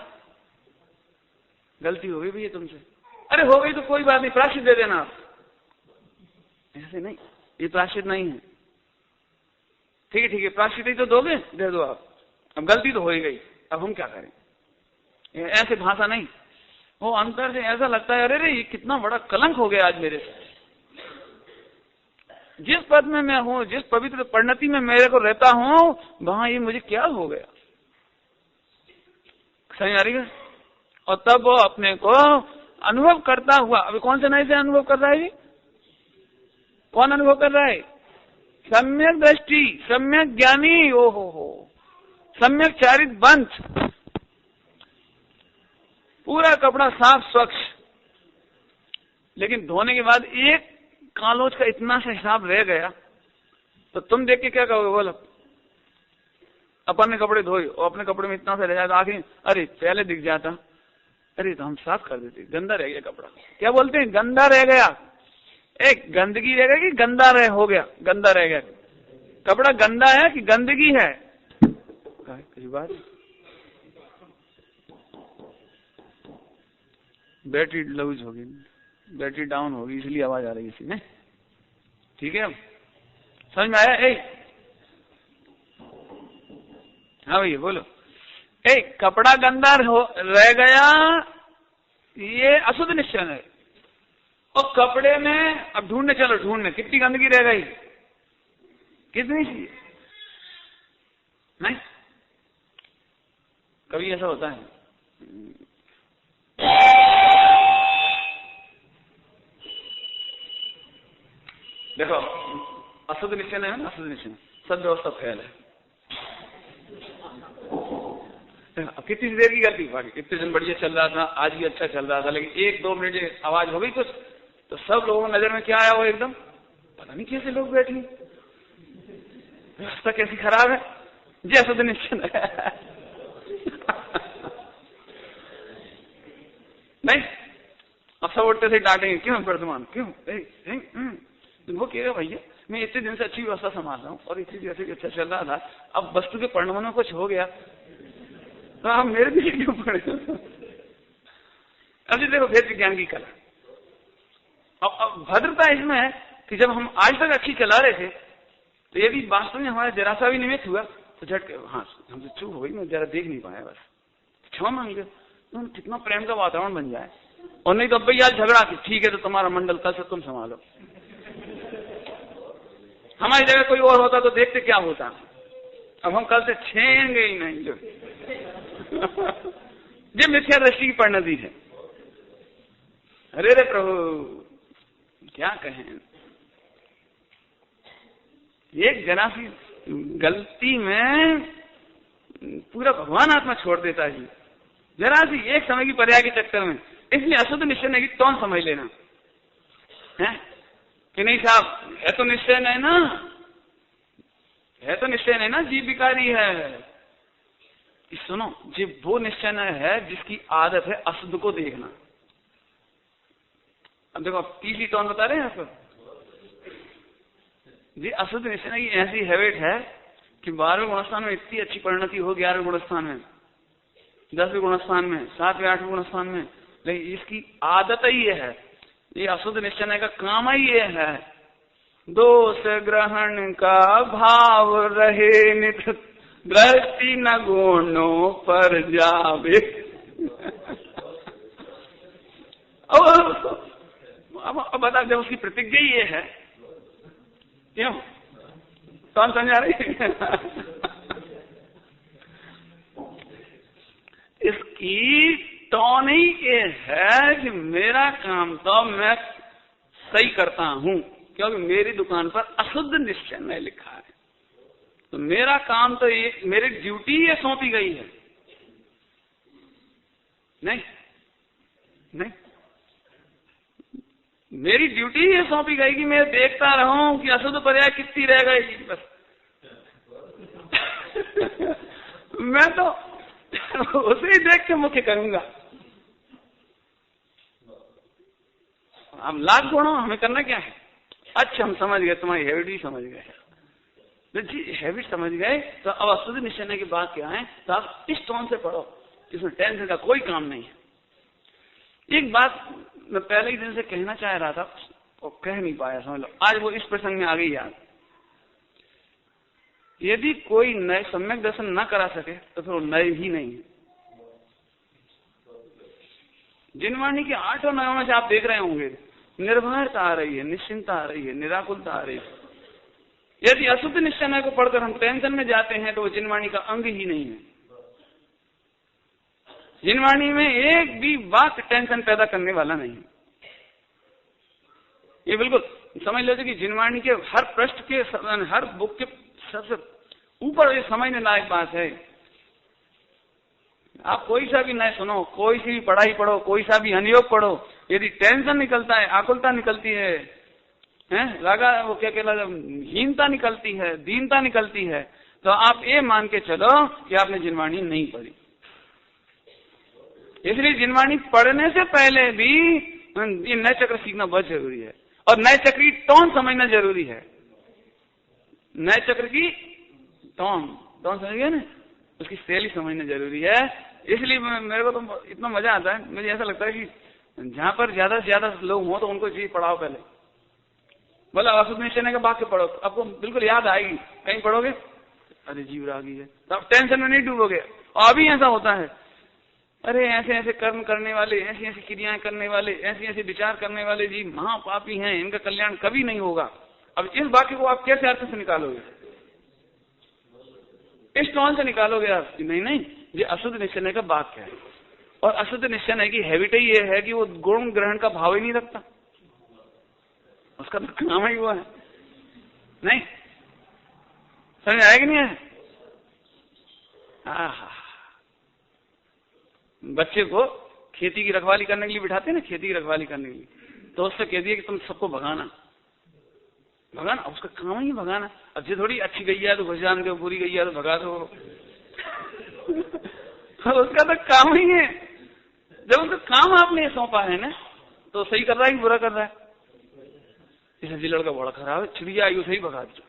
A: गलती हो गई भैया तुमसे, अरे हो गई तो कोई बात नहीं, प्राश्चित दे देना आप, ऐसे नहीं, ये प्राश्चित नहीं है। ठीक है प्राश्चित ही तो दोगे, दे दो आप, अब गलती तो हो ही गई, अब हम क्या करें। ऐसे भाषा नहीं, वो अंतर से ऐसा लगता है अरे रे ये कितना बड़ा कलंक हो गया आज मेरे से। जिस पद में मैं हूं, जिस पवित्र परिणति में मेरे को रहता हूं, वहां ये मुझे क्या हो गया, सही आ रही है। और तब वो अपने को अनुभव करता हुआ, अभी कौन से नए से अनुभव कर रहा है जी, कौन अनुभव कर रहा है, सम्यक दृष्टि, सम्यक ज्ञानी, ओ हो, सम्यक चारित बंध, पूरा कपड़ा साफ स्वच्छ, लेकिन धोने के बाद एक कालोज का इतना सा हिसाब रह गया तो तुम देख के क्या कहोगे, बोलो। अपन ने कपड़े धोए और अपने कपड़े में इतना सा रह जाता, आखिर अरे पहले दिख जाता, अरे तो हम साफ कर देते, गंदा रह गया कपड़ा। क्या बोलते हैं, गंदा रह गया। एक गंदगी रह गई कि गंदा हो गया, गंदा रह गया। कपड़ा गंदा है कि गंदगी है? कई बात बैटरी लूज होगी, बैटरी डाउन होगी, इसलिए आवाज आ रही है इसी में। ठीक है, अब समझ में आया? हाँ भैया बोलो। कपड़ा गंदा रह गया, ये अशुद्ध निश्चय है। और कपड़े में अब ढूंढने चलो, ढूंढने कितनी गंदगी रह गई, कितनी सी? नहीं, कभी ऐसा होता है। देखो अशुद्ध निश्चय है ना, अशुद्ध निश्चय सब व्यवस्था फैल है। कितनी देर की गलती, कितने दिन बढ़िया चल रहा था, आज भी अच्छा चल रहा था, लेकिन 1-2 मिनट आवाज हो गई कुछ तो सब लोगों की नजर में क्या आया, वो एकदम पता नहीं कैसे लोग बैठे, व्यवस्था कैसी खराब है। जी अशुद्ध निश्चय है। नहीं, अब सब उठते से डांटेंगे, क्यों वर्तमान, क्यों? वो कहेगा भैया मैं इतने दिन से अच्छी व्यवस्था संभाल रहा हूँ और इतनी देर से अच्छा चल रहा था, अब वस्तु के परिणाम में कुछ हो गया तो आप मेरे पीछे क्यों पड़े? अभी देखो भेद विज्ञान की कला। अब भद्रता इसमें है कि जब हम आज तक अच्छी चला रहे थे तो यदि वास्तव में हमारा जरा सा भी निमित्त हुआ तो झटके हाँ हमसे चूक हो गई, मैं जरा देख नहीं पाया, बस क्षमा मांग लो, तो कितना प्रेम का वातावरण बन जाए। और नहीं तो अब भैया झगड़ा की, ठीक है तो तुम्हारा मंडल कल से तुम संभालो। हमारी जगह कोई और होता तो देखते क्या होता। अब हम कल से छेंगे ही नहीं। जो ये मिथ्या दृष्टि की परिणति है। अरे रे प्रभु क्या कहें, एक जरा सी गलती में पूरा भगवान आत्मा छोड़ देता है, जरा सी एक समय की पर्याय के चक्कर में। इसलिए अशुद्ध निश्चय नहीं कि कौन समझ लेना है कि नहीं साहब, है तो निश्चय नहीं ना, है तो निश्चय नहीं ना, जीव विकारी है। सुनो, जीव वो निश्चय नहीं है जिसकी आदत है अशुद्ध को देखना। अब देखो आप तीसरी टोन बता रहे हैं आपको जी, अशुद्ध निश्चय की ऐसी हैबिट है कि 12वें गुणस्थान में इतनी अच्छी परिणति हो, 11वें गुणस्थान में, 10वें गुणस्थान में, 7वें 8वें गुणस्थान में, लेकिन इसकी आदत ही ये है, ये अशुद्ध निश्चय का काम ही ये है, दोष ग्रहण का भाव रहे नित, दृष्टि न गुणों पर जावे। अब बता, जब उसकी प्रतिज्ञा ये है, क्यों कौन समझा रही है? इसकी टोन ही ये है कि मेरा काम तो मैं सही करता हूं, क्योंकि मेरी दुकान पर अशुद्ध निश्चय में लिखा है, तो मेरा काम तो ये, मेरी ड्यूटी ये सौंपी गई है। नहीं नहीं, मेरी ड्यूटी ये सौंपी गई कि मैं देखता रहूं कि अशुद्ध पर्याय कितनी रह गई, बस। मैं तो उसे ही देख के मुख्य करूंगा। अब लाख गुणों हमें करना क्या है? अच्छा हम समझ गए, तुम्हारी हैबिट भी समझ गए जी, हैबिट समझ गए तो अब अशुद्ध निश्चय की बात क्या है, तो आप इस टोन से पढ़ो, इसमें टेंशन का कोई काम नहीं है। एक बात मैं पहले ही दिन से कहना चाह रहा था और कह नहीं पाया, समझ लो आज वो इस प्रसंग में आ गई याद। यदि कोई नए सम्यक दर्शन न करा सके तो फिर वो नए ही नहीं है। जिनवाणी के 8 और 9 में से आप देख रहे होंगे निर्भरता आ रही है, निश्चिंता आ रही है, निराकुलता आ रही है। यदि अशुद्ध निश्चय को पढ़कर हम टेंशन में जाते हैं तो वो जिनवाणी का अंग ही नहीं है। जिनवाणी में एक भी वाक्य टेंशन पैदा करने वाला नहीं। ये बिल्कुल समझ लीजिए कि जिनवाणी के हर पृष्ठ के, हर बुक के सबसे ऊपर ये समझने लायक बात है। आप कोई सा भी नए सुनो, कोई सी भी पढ़ाई पढ़ो, कोई सा भी अनुयोग पढ़ो, यदि टेंशन निकलता है, आकुलता निकलती है, रागा वो क्या कहला, हीनता निकलती है, दीनता निकलती है, तो आप ये मान के चलो कि आपने जिनवाणी नहीं पढ़ी। इसलिए जिनवाणी पढ़ने से पहले भी ये नए चक्र सीखना बहुत जरूरी है, और नए चक्र की टोन समझना जरूरी है। नए चक्र की टोन समझ गए ना, उसकी शैली समझना जरूरी है। इसलिए मेरे को तो इतना मजा आता है, मुझे ऐसा लगता है कि जहां पर ज्यादा से ज्यादा लोग हों तो उनको चीज पढ़ाओ पहले। बोला अशुद्ध निश्चय का वाक्य पढ़ो, आपको बिल्कुल याद आएगी। कहीं पढ़ोगे अरे जीव रागी है, तो आप टेंशन में नहीं डूबोगे। और अभी ऐसा होता है, अरे ऐसे ऐसे कर्म करने वाले, ऐसी ऐसी क्रियाएं करने वाले, ऐसे ऐसे विचार करने वाले जी महापापी हैं, इनका कल्याण कभी नहीं होगा। अब इस वाक्य को आप कैसे अर्थ से निकालोगे? इस टोन से निकालोगे आप कि नहीं ये अशुद्ध निश्चय का वाक्य है। और अशुद्ध निश्चय की हैबिट ही ये है कि वो गुण ग्रहण का भाव ही नहीं रखता, उसका तो काम ही वो है। नहीं समझ आएगा नहीं है? बच्चे को खेती की रखवाली करने के लिए बिठाते हैं ना, खेती की रखवाली करने के लिए, तो उससे कह दिए कि तुम सबको भगाना, उसका काम ही भगाना। अच्छी थोड़ी अच्छी गैया है तो घुस जान दो, बुरी गैया तो भगा दो। उसका तो काम ही है। जब उसका काम आपने सौंपा है ना, तो सही कर रहा है कि बुरा कर रहा है? जैसे जी लड़का बड़ा खराब है, चिड़िया आई तो सही भगा दिया,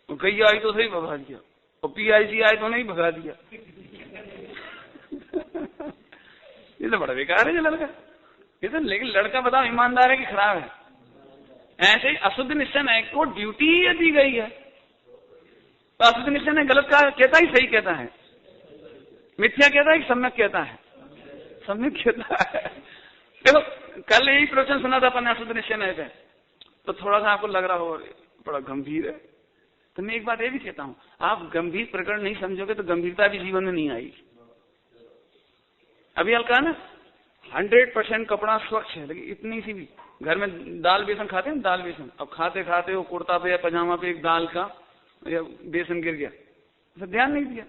A: गैया आई तो सही भगा दिया, और PIC आए तो नहीं भगा दिया। ये तो बड़ा बेकार है ये लड़का। ये तो लेकिन लड़का बताओ ईमानदार है कि खराब है? ऐसे ही अशुद्ध निश्चय को ड्यूटी ही दी गई है। तो अशुद्ध निश्चय गलत कहता ही सही कहता है, मिथ्या कहता है कि सम्यक कहता है? सम्यक कहता है। देखो कल यही प्रवचन सुना था अपन अशुद्ध निश्चय पे, तो थोड़ा सा आपको लग रहा हो बड़ा गंभीर है, तो मैं एक बात ये भी कहता हूं, आप गंभीर प्रकरण नहीं समझोगे तो गंभीरता भी जीवन में नहीं आएगी। अभी हल्का ना 100% कपड़ा स्वच्छ है, लेकिन इतनी सी भी घर में दाल बेसन खाते हैं, दाल बेसन, अब खाते खाते वो कुर्ता पे या पजामा पे एक दाल का या बेसन गिर गया, तो ध्यान नहीं दिया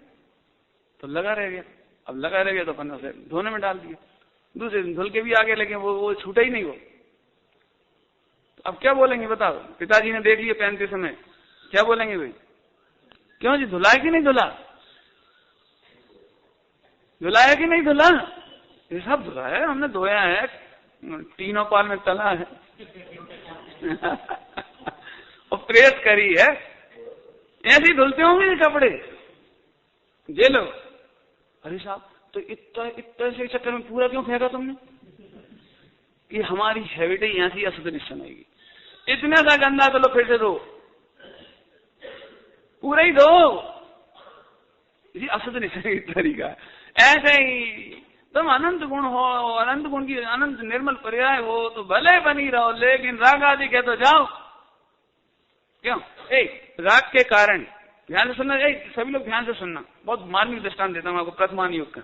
A: तो लगा रह गया। अब लगा रह गया तो अपन उसे धोने में डाल दिया, दूसरे दिन धुल के भी आगे लगे, वो छूटा ही नहीं वो। तो अब क्या बोलेंगे बताओ? पिताजी ने देख लिया पहनते समय, क्या बोलेंगे भाई? क्यों जी धुला है कि नहीं धुला? धुलाया कि नहीं धुला? ये सब धुला है, हमने धोया है, तीनों पाल में तला है और प्रेस करी है। ऐसे ही धुलते होंगे ये कपड़े जे लो। अरे साहब तो इतना से चक्कर में पूरा क्यों फेंका तुमने? कि हमारी हैबिट ही ऐसी अशुद्ध निश्चय आएगी। इतना सा गंदा तो लो फिर से दो, पूरा ही दो। इसी अशुद्ध निश्चय की तरीका है। ऐसे ही तुम अनंत गुण हो, अनंत गुण की अनंत निर्मल पर्याय हो तो भले बनी रहो, लेकिन राग आदि कह तो जाओ। क्यों? राग के कारण ध्यान से सुनना, सभी लोग ध्यान से सुनना, बहुत मार्मिक दृष्टांत देता हूं आपको प्रथमान युग का।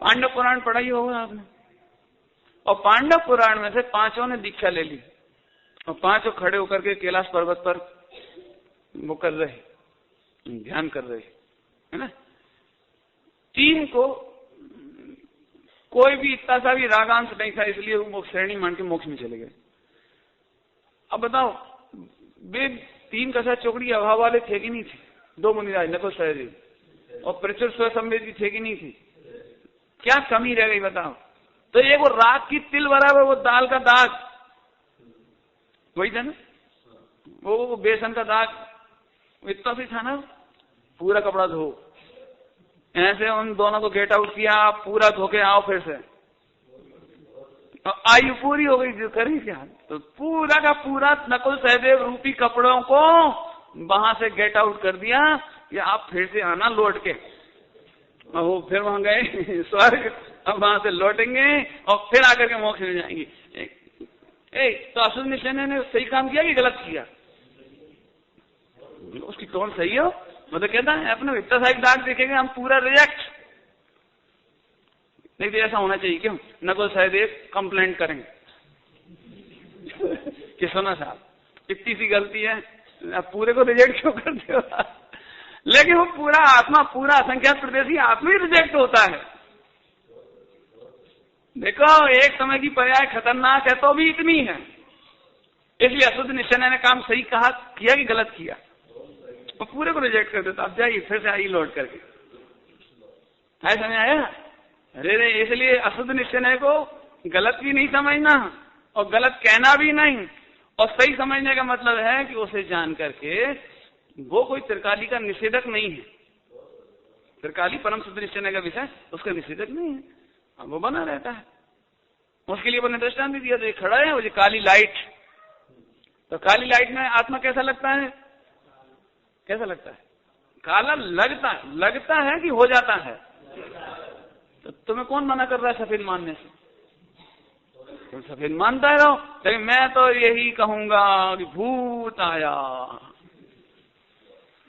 A: पांडव पुराण पढ़ा ही होगा आपने, और पांडव पुराण में से 5 ने दीक्षा ले ली, और 5 खड़े होकर के कैलाश पर्वत पर वो कर रहे, ध्यान कर रहे, है ना। 3 को कोई भी इतना सा भी रागांश नहीं था, इसलिए वो श्रेणी मान के मोक्ष में चले गए। अब बताओ वे 3 कसा चौकड़ी अभाव वाले थे कि नहीं थे? 2 मुनिराज नकुल सहदेव और प्रचुर स्वसंवेदी थे कि नहीं थे? क्या कमी रह गई बताओ? तो एक वो राग की तिल बराबर वो दाल का दाग वही था ना, वो बेसन का दाग इतना सी था ना, पूरा कपड़ा धो, ऐसे उन दोनों को गेट आउट किया, आप पूरा धो के आओ फिर से, आयु पूरी हो गई जो करी क्या, तो पूरा का पूरा नकुल सहदेव रूपी कपड़ों को वहां से गेट आउट कर दिया कि आप फिर से आना लौट के। और वो फिर वहां गए स्वर्ग, अब वहां से लौटेंगे और फिर आकर के मोक्ष में जाएंगे। तो अशुद्ध निश्चय ने सही काम किया कि गलत किया? उसकी टोन सही हो, मतलब कहता है अपने इतना सा दाग देखेंगे हम पूरा रिजेक्ट नहीं, तो ऐसा होना चाहिए। क्यों? नकुल सहदेव कंप्लेंट करेंगे कि सुना साहब इतनी सी गलती है, आप पूरे को रिजेक्ट क्यों करते हो? लेकिन वो पूरा आत्मा, पूरा असंख्यात प्रदेशी आत्मा ही रिजेक्ट होता है। देखो एक समय की पर्याय खतरनाक है तो भी इतनी है, इसलिए अशुद्ध निश्चय ने काम सही कहा, किया कि गलत किया? वो पूरे को रिजेक्ट कर देता, आप जाइए फिर से आइए लौट करके। है समझ आया? अरे इसलिए अशुद्ध निश्चय को गलत भी नहीं समझना और गलत कहना भी नहीं, और सही समझने का मतलब है कि उसे जान करके वो कोई त्रिकाली का निषेधक नहीं है। त्रिकाली परम शुद्ध निश्चय का विषय उसका निषेधक नहीं है, वो बना रहता है। उसके लिए अपने दृष्टांत भी दिया, तो ये खड़ा है वो जो काली लाइट, तो काली लाइट में आत्मा कैसा लगता है? कैसा लगता है? काला लगता है कि हो जाता है? तो तुम्हें कौन मना कर रहा है सफेद मानने से? तुम सफेद मानता रहो, लेकिन मैं तो यही कहूंगा कि भूत आया,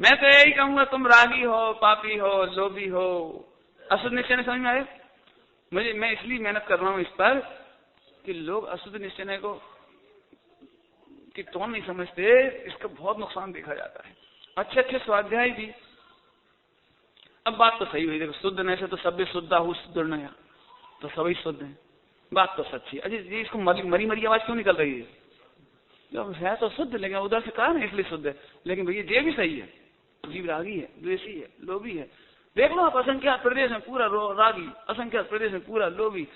A: मैं तो यही कहूंगा तुम रागी हो, पापी हो, लोभी हो। अशुद्ध निश्चय समझ में आए? मैं इसलिए मेहनत कर रहा हूं इस पर कि लोग अशुद्ध निश्चय को कि तो नहीं समझते, इसका बहुत नुकसान देखा जाता है। अच्छे अच्छे स्वाध्याय भी, अब बात तो सही हुई, देखो शुद्ध नय से तो सभ्य शुद्ध हूँ, शुद्ध नया तो सभी शुद्ध है, बात तो सच्ची है। अजय ये इसको मरी मरी आवाज क्यों निकल रही है? जब है तो शुद्ध, लेकिन उधर से कहा ना इसलिए शुद्ध है, लेकिन भैया ये भी सही है, जीव रागी है, द्वेषी है, लोभी है। देख लो आप, असंख्यात प्रदेश में पूरा रागी, असंख्यात प्रदेश में पूरा लोभी।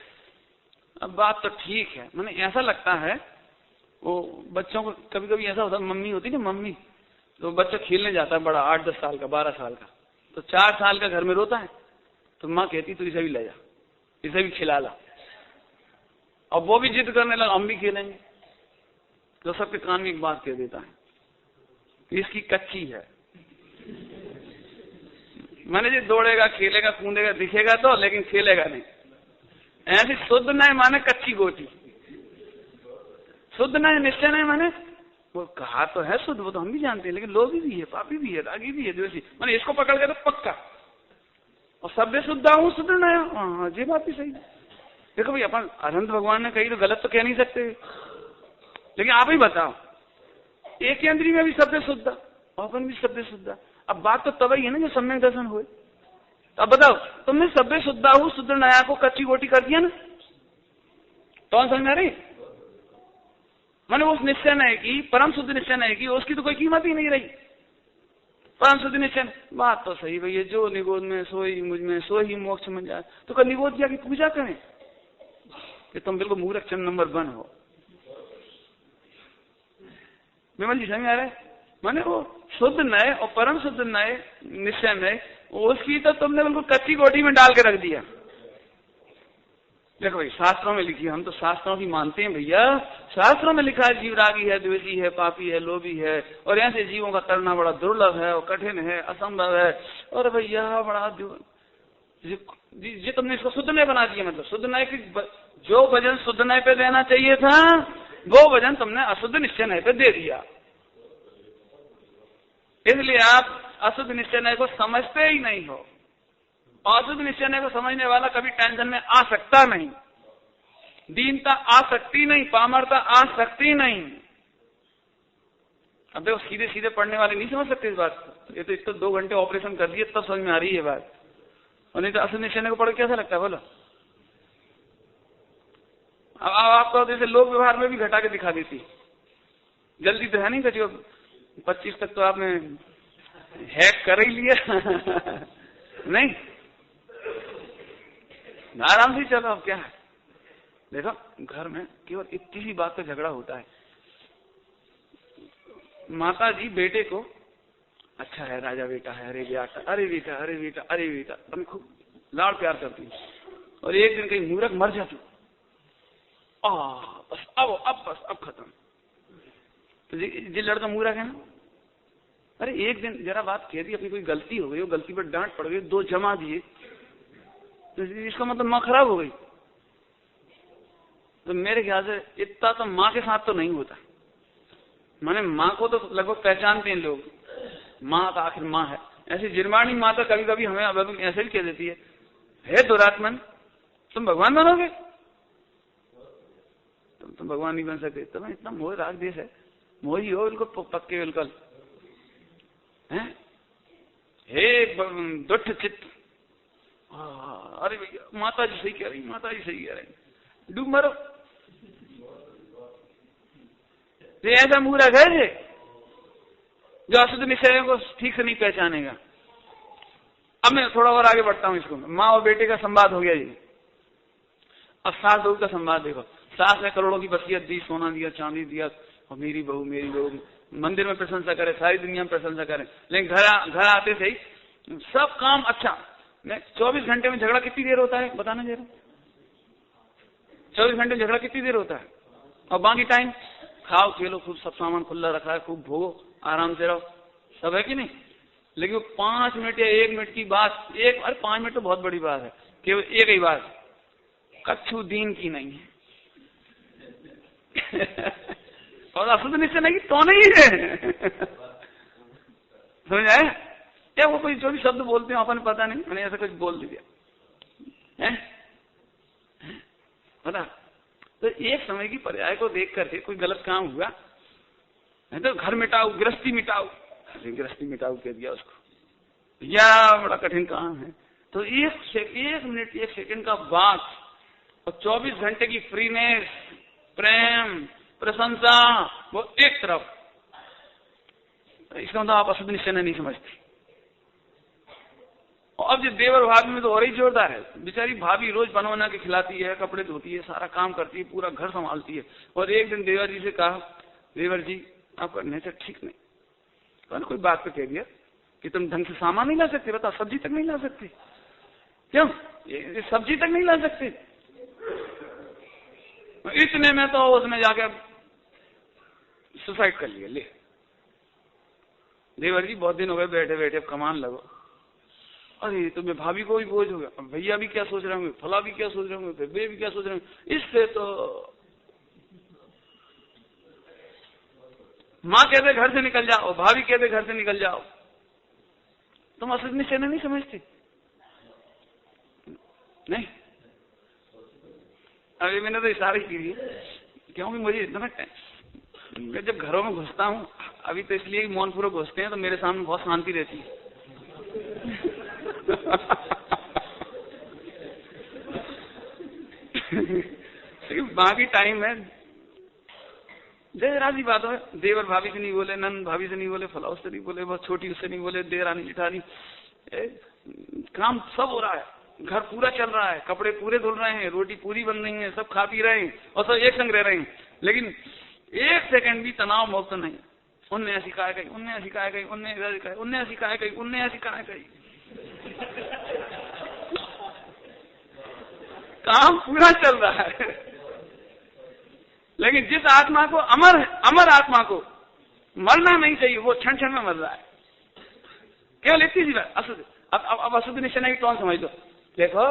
A: अब बात तो ठीक है, मैंने ऐसा लगता है वो बच्चों को कभी कभी ऐसा होता है, मम्मी होती है ना मम्मी, तो बच्चा खेलने जाता है बड़ा 8-10 साल का, 12 साल का, तो 4 साल का घर में रोता है, तो माँ कहती तो इसे भी ले जा, इसे भी खिला ला, और वो भी जिद करने लगा हम भी खेलेंगे, तो सबके कान में एक बात कह देता है इसकी कच्ची है। मैंने जी दौड़ेगा, खेलेगा, कूदेगा, दिखेगा तो, लेकिन खेलेगा नहीं। ऐसी शुद्ध नहीं माने कच्ची गोटी, शुद्ध नहीं निश्चय नहीं माने वो कहा तो है शुद्ध, वो तो हम भी जानते हैं, लेकिन लोभी भी है, पापी भी है, रागी भी है, द्वेषी। मैंने इसको पकड़ के तो पक्का, और सभ्य शुद्ध हूँ, शुद्ध नया। हाँ जी बात भी सही। देखो भाई अपन अनंत भगवान ने कही तो गलत तो कह नहीं सकते, लेकिन आप ही बताओ, एक इंद्रिय में भी सभ्य शुद्ध, अपन भी सभ्य शुद्ध। अब बात तो तब ही है ना जो सम्यक दर्शन हुए। अब बताओ, तुमने सभ्य शुद्ध हूँ, शुद्ध नया को कच्ची गोटी कर दिया ना, कौन समझ में रही? मैंने उस निश्चय नहीं की, परम शुद्ध निश्चय नहीं की, उसकी तो कोई कीमत ही नहीं रही। परम शुद्ध निश्चय, बात तो सही भैया, जो निगोद में सोई मुझ में सो ही मोक्ष में जाए, तो कल निगोद जी की पूजा करें कि तुम बिल्कुल मूर्ख चंद नंबर 1 हो। विमल जी समझ आ रहा है? मैंने वो शुद्ध नए और परम शुद्ध नए निश्चय में उसकी तो तुमने बिल्कुल कच्ची गोटी में डाल के रख दिया। देखो भाई शास्त्रों में लिखी है, हम तो शास्त्रों की मानते हैं भैया, शास्त्रों में लिखा है जीव रागी है, द्वेषी है, पापी है, लोभी है, और ऐसे जीवों का तरना बड़ा दुर्लभ है और कठिन है, असंभव है। और भैया बड़ा जी तुमने इसको शुद्ध नय बना दिया, मतलब शुद्ध नय की जो वजन शुद्ध नय पे देना चाहिए था वो वजन तुमने अशुद्ध निश्चय नय पे दे दिया। इसलिए आप अशुद्ध निश्चय नय को समझते ही नहीं हो। अशुद्ध निश्चय नय को समझने वाला कभी टेंशन में आ सकता नहीं, दीनता आ सकती नहीं, पामरता आ सकती नहीं। अब देखो सीधे सीधे पढ़ने वाले नहीं समझ सकते इस बात को, ये तो इसको 2 घंटे ऑपरेशन कर दिए तब समझ में आ रही है बात, और नहीं तो अशुद्ध निश्चय नय को पढ़ कैसा लगता है बोलो? अब आपको जैसे लोक व्यवहार में भी घटा के दिखा देती, जल्दी तो है नहीं घटी, 25 तक तो आपने हैक कर ही लिया नहीं, आराम से चलो। अब क्या है, देखो घर में केवल इतनी सी बात पे झगड़ा होता है। माता जी बेटे को अच्छा है, राजा बेटा है, अरे बेटा, अरे बेटा, अरे बेटा, अरे बेटा, तुम खूब लाड़ प्यार करती, और एक दिन कहीं मूर्ख मर जाती, बस अब खत्म। तो जी लड़का मूर्ख है ना, अरे एक दिन जरा बात कह दी, अपनी कोई गलती हो गई, वो गलती पर डांट पड़ गई, 2 जमा दिए, तो इसका मतलब माँ खराब हो गई। तो मेरे ख्याल से इतना तो माँ के साथ तो नहीं होता। माने माँ को तो लगभग पहचानते हैं लोग, माँ तो आखिर माँ है। ऐसी जिरमानी माँ तो कभी कभी हमें अब ऐसे भी कह देती है, हे दुरात्मन तुम भगवान बनोगे, तुम भगवान नहीं बन सकते, तुम्हें इतना मोह राग देश है, मोही हो बिल्कुल पक्के बिल्कुल है, हे दुष्ट चित्त। अरे भैया माता जी सही कह रही, माता जी सही कह रही, डूब मरो। तो ऐसा मूर्ख है, जो अशुद्ध निश्चय को ठीक से नहीं पहचानेगा। अब मैं थोड़ा और आगे बढ़ता हूं इसको। माँ और बेटे का संवाद हो गया जी। अब सास बहू का संवाद देखो। सास ने करोड़ों की वसीयत दी, सोना दिया, चांदी दिया, और मेरी बहू मंदिर में प्रशंसा करे, सारी दुनिया में प्रशंसा करे, लेकिन घर आते से ही सब काम अच्छा। 24 घंटे में झगड़ा कितनी देर होता है बताना जरा। 24 घंटे में झगड़ा कितनी देर होता है? और बाकी टाइम खाओ खेलो, खूब सब सामान खुला रखा है, खूब भोगो, आराम से रहो, सब है कि नहीं। लेकिन वो 5 मिनट या 1 मिनट की बात, 5 मिनट तो बहुत बड़ी बात है, केवल एक ही बात कच्छु दीन की नहीं है। और अशुद्ध निश्चय नहीं तो नहीं है। समझ आए क्या? वो कोई जो भी शब्द बोलते हैं अपन पता नहीं, मैंने ऐसा कुछ बोल दिया है पता। तो एक समय की पर्याय को देख करके कोई गलत काम हुआ, नहीं तो घर मिटाओ, गृहस्थी मिटाओ, गृहस्थी मिटाओ कह दिया उसको, या बड़ा कठिन काम है। तो 1 मिनट 1 सेकंड का बात और 24 घंटे की फ्रीनेस, प्रेम, प्रशंसा, वो एक तरफ। इसका मतलब आप अशुद्ध निश्चय नहीं समझते। और अब जो देवर भाभी में तो और ही जोरदार है। बेचारी भाभी रोज बना के खिलाती है, कपड़े धोती है, सारा काम करती है, पूरा घर संभालती है। और एक दिन देवर जी से कहा, देवर जी आपका नेचर ठीक नहीं। तो कोई बात पे कह दिया कि तुम ढंग से सामान नहीं ला सकते, बता सब्जी तक नहीं ला सकते। क्यों? ये सब्जी तक नहीं ला सकते। इतने में तो उसने जाकर सुसाइड कर लिया। ले देवर जी बहुत दिन हो गए बैठे बैठे, अब कमान लगो। अरे तो मैं भाभी को भी बोझ हो गया, अब भैया भी क्या सोच रहे होंगे, फला भी क्या सोच रहे होंगे, फिर बे भी क्या सोच रहे होंगे। इससे तो माँ कहते घर से निकल जाओ, भाभी कहते घर से निकल जाओ। तुम अशुद्ध निश्चय नहीं समझते नहीं। अभी मैंने तो इशारे की थी, क्योंकि मुझे इतना मैं जब घरों में घुसता हूँ, अभी तो इसलिए मौनपूर्वक घुसते हैं तो मेरे सामने बहुत शांति रहती है। बाकी टाइम है जय राजी बात है, देवर भाभी से नहीं बोले, नंद भाभी से नहीं बोले, फलाउ से नहीं बोले, बहुत छोटी उससे नहीं बोले, देरानी जेठानी, काम सब हो रहा है, घर पूरा चल रहा है, कपड़े पूरे धुल रहे हैं, रोटी पूरी बन रही है, सब खा पी रहे हैं और सब एक संग रह रहे हैं। लेकिन 1 सेकंड भी तनाव मुक्त नहीं। उनने ऐसी कहा गई, उनने ऐसी कहा गई, उनने ऐसी कहा, उनने ऐसी कहा गई, उनने ऐसी कहा गई। काम पूरा चल रहा है। लेकिन जिस आत्मा को अमर आत्मा को मरना नहीं चाहिए, वो क्षण क्षण में मर रहा है। केवल इतनी सी बात अशुद्ध। अब अशुद्ध निश्चय की टोन समझ लो। देखो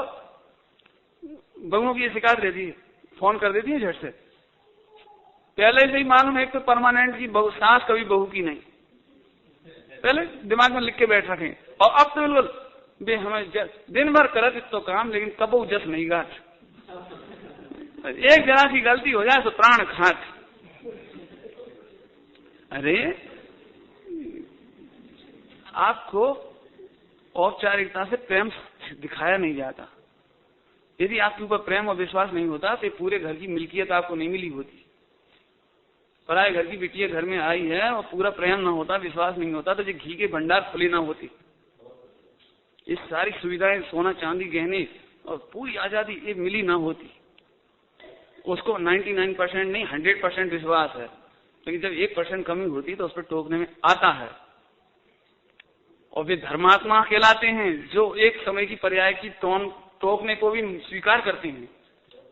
A: बहुओं की ये शिकायत रहती है, फोन कर देती है झट से, पहले से ही मालूम है, एक तो परमानेंट की बहू, सास कभी बहू की नहीं, पहले दिमाग में लिख के बैठ रखे। और अब तो बिल्कुल बे हमें दिन भर करत तो काम, लेकिन कबू जस नहीं गाठ। एक जरा की गलती हो जाए तो प्राण घात। अरे आपको औपचारिकता से प्रेम दिखाया नहीं जाता। यदि आपके ऊपर प्रेम और विश्वास नहीं होता तो पूरे घर की मिल्कियत आपको नहीं मिली होती। पराये घर की बिटिया घर में आई है और पूरा प्रेम ना होता, विश्वास नहीं होता, तो ये घी के भंडार खुले ना होती। ये सारी सुविधाएं, सोना चांदी गहने और पूरी आजादी ये मिली ना होती। उसको 99% नहीं 100% विश्वास है, लेकिन जब 1% कमी होती तो उस पर टोकने में आता है। और वे धर्मात्मा कहलाते हैं जो एक समय की पर्याय की टोकने को भी स्वीकार करते हैं।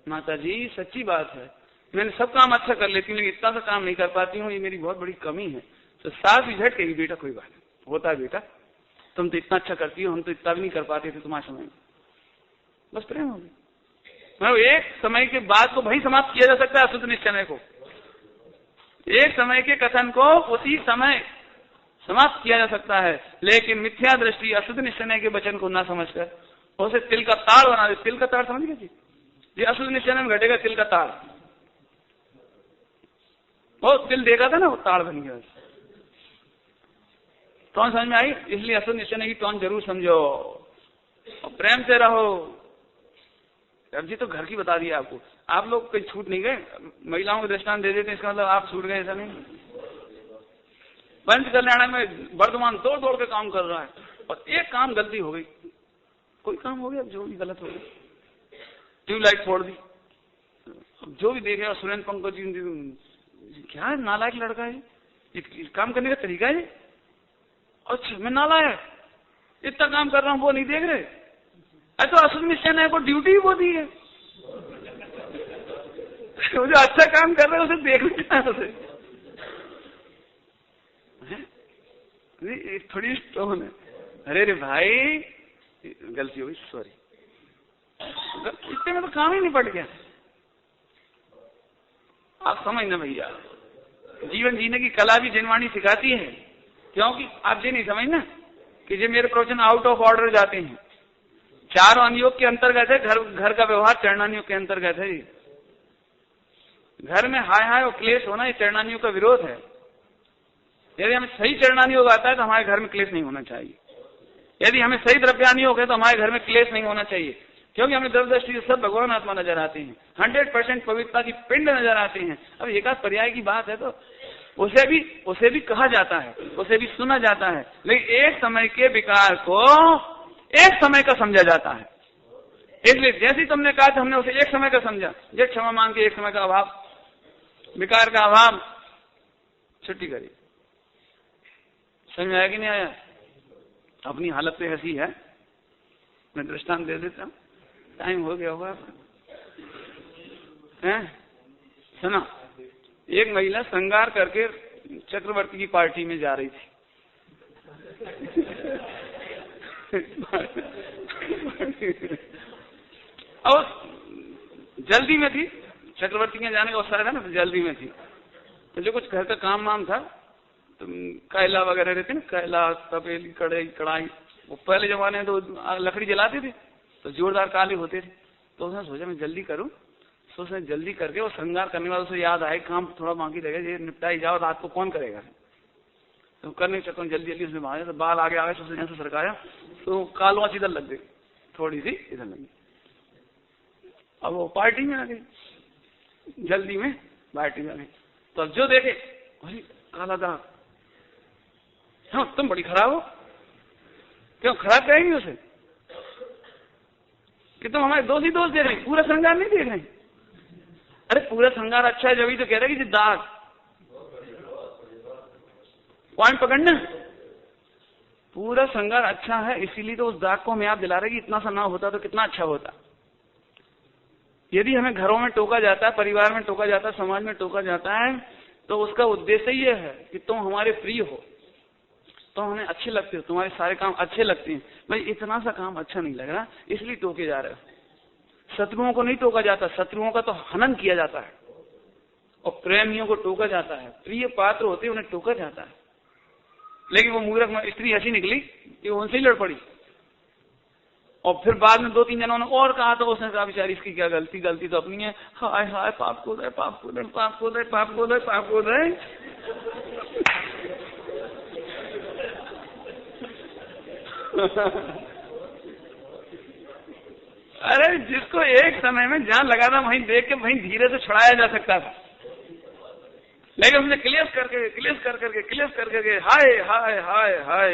A: माता जी सच्ची बात है, मैंने सब काम अच्छा कर लेती हूँ, लेकिन इतना सा काम नहीं कर पाती हूँ, ये मेरी बहुत बड़ी कमी है। तो सास भी झट कहेगी, बेटा कोई बात नहीं, होता है बेटा, तुम तो इतना अच्छा करती हो, हम तो इतना भी नहीं कर पाते थे तुम्हारे समय में। बस प्रेम हो गया। मतलब एक समय के बाद को वही समाप्त किया जा सकता है अशुद्ध निश्चय को। एक समय के कथन को उसी समय समाप्त किया जा सकता है, लेकिन मिथ्या दृष्टि अशुद्ध निश्चय के वचन को ना समझकर उसे तिल का ताड़ बना दे। तिल का ताड़ समझ गए जी? ये अशुद्ध निश्चय में घटेगा तिल का ताड़। वो तिल देखा था ना, वो ताड़ बन गया। टोन समझ में आई? इसलिए अशुद्ध निश्चय की टोन जरूर समझो और प्रेम से रहो। अब जी तो घर की बता दिया आपको, आप लोग कहीं छूट नहीं गए। महिलाओं को दृष्टांत दे देते, इसका मतलब आप छूट गए, ऐसा नहीं। पंच कल्याण में वर्धमान दौड़ दौड़ के काम कर रहा है और एक काम गलती हो गई, कोई काम हो गया जो भी गलत हो गया, ट्यूबलाइट फोड़ दी, जो भी देखेगा सुरेंद्र पंकज जी क्या है, नालायक लड़का है, ये काम करने का तरीका है। अच्छा मैं नालायक, इतना काम कर रहा हूं वो नहीं देख रहे। तो असल में सेना को ड्यूटी वो दी है, जो अच्छा काम कर रहे हैं उसे देखना है, उसे थोड़ी स्टोन है। अरे रे भाई गलती हो गई, सॉरी, इतने में तो काम ही नहीं पड़ गया। आप समझना भैया, जीवन जीने की कला भी जिनवाणी सिखाती है, क्योंकि आप ये नहीं समझना कि जो मेरे प्रवचन आउट ऑफ ऑर्डर जाते हैं। चारों अनुयोग के अंतर्गत है, घर का व्यवहार चरणानियोग के अंतर्गत है। घर में हाय हाय और क्लेश होना ये चरणानियोग का विरोध है। यदि हमें सही चरणानियोग आता है तो हमारे घर में क्लेश नहीं होना चाहिए। यदि हमें सही द्रव्यानियोग है तो हमारे घर में क्लेश नहीं होना चाहिए, क्योंकि हमें द्रव्य दृष्टि से सब भगवान आत्मा नजर आते हैं, 100% पवित्रता की पिंड नजर आते हैं। अब एकाध पर्याय की बात है तो उसे भी कहा जाता है, उसे भी सुना जाता है, लेकिन एक समय के विकार को एक समय का समझा जाता है। इसलिए जैसे तुमने कहा था हमने उसे एक समय का समझा, जब क्षमा मांग के एक समय का अभाव, विकार का अभाव, छुट्टी करिए। समझ में आया कि नहीं आया? अपनी हालत पे हंसी है, मैं दृष्टांत दे देता हूं, टाइम हो गया होगा। सुना, एक महिला श्रृंगार करके चक्रवर्ती की पार्टी में जा रही थी। और जल्दी में थी, चक्रवर्ती के जाने का अवसर था ना, तो जल्दी में थी। तो जो कुछ घर का काम वाम था, तो कैला वगैरह रहते ना, कैला, तपेली, कढ़ाई, वो पहले जमाने में तो लकड़ी जलाते थे तो जोरदार काले होते थे। तो उसने सोचा मैं जल्दी करूं, तो उसने जल्दी करके वो श्रृंगार करने वाले उसे याद आए काम थोड़ा बाकी रहेगा, ये निपटा ही जाओ, रात को कौन करेगा। तो करने चक्कर जल्दी जल्दी उसने भागा, तो बाल आगे आगे उसने ऐसे सरकाया तो कालवाच इधर लग गई, थोड़ी सी इधर लगी। अब वो पार्टी में आ गई, जल्दी में पार्टी में आ गई। तो जो देखे अरे काला दाग, हाँ तुम बड़ी खराब हो, क्यों खराब कहेंगे उसे कि तुम हमारे दोस्त ही दोस्त देख रहे, पूरा श्रृंगार नहीं देख रहे। अरे पूरा श्रृंगार अच्छा है जब ही तो कह रहे कि दाग, पॉइंट पकड़ना, पूरा श्रृंगार अच्छा है इसीलिए तो उस दाग को हमें याद दिला रहे कि इतना सा ना होता तो कितना अच्छा होता। यदि हमें घरों में टोका जाता है, परिवार में टोका जाता है, समाज में टोका जाता है, तो उसका उद्देश्य ये है कि तुम हमारे प्रिय हो, तुम हमें अच्छे लगते हो, तुम्हारे सारे काम अच्छे लगते हैं। भाई इतना सा काम अच्छा नहीं लग रहा इसलिए टोके जा रहे हो। शत्रुओं को नहीं टोका जाता, शत्रुओं का तो हनन किया जाता है, और प्रेमियों को टोका जाता है, प्रिय पात्र होते हैं उन्हें टोका जाता है। लेकिन वो मूर्ख स्त्री ऐसी निकली कि उनसे ही लड़ पड़ी, और फिर बाद में 2-3 जनों ने और कहा तो उसने कहा बेचारी इसकी क्या गलती, गलती तो अपनी है, हाय हाय पाप को दे, पाप को दे, पाप को दे, पाप को दे, पाप को दे। अरे जिसको एक समय में जान लगाना वहीं देख के वहीं धीरे से छुड़ाया जा सकता था, लेकिन उसने क्लेश करके हाय हाय हाय हाय।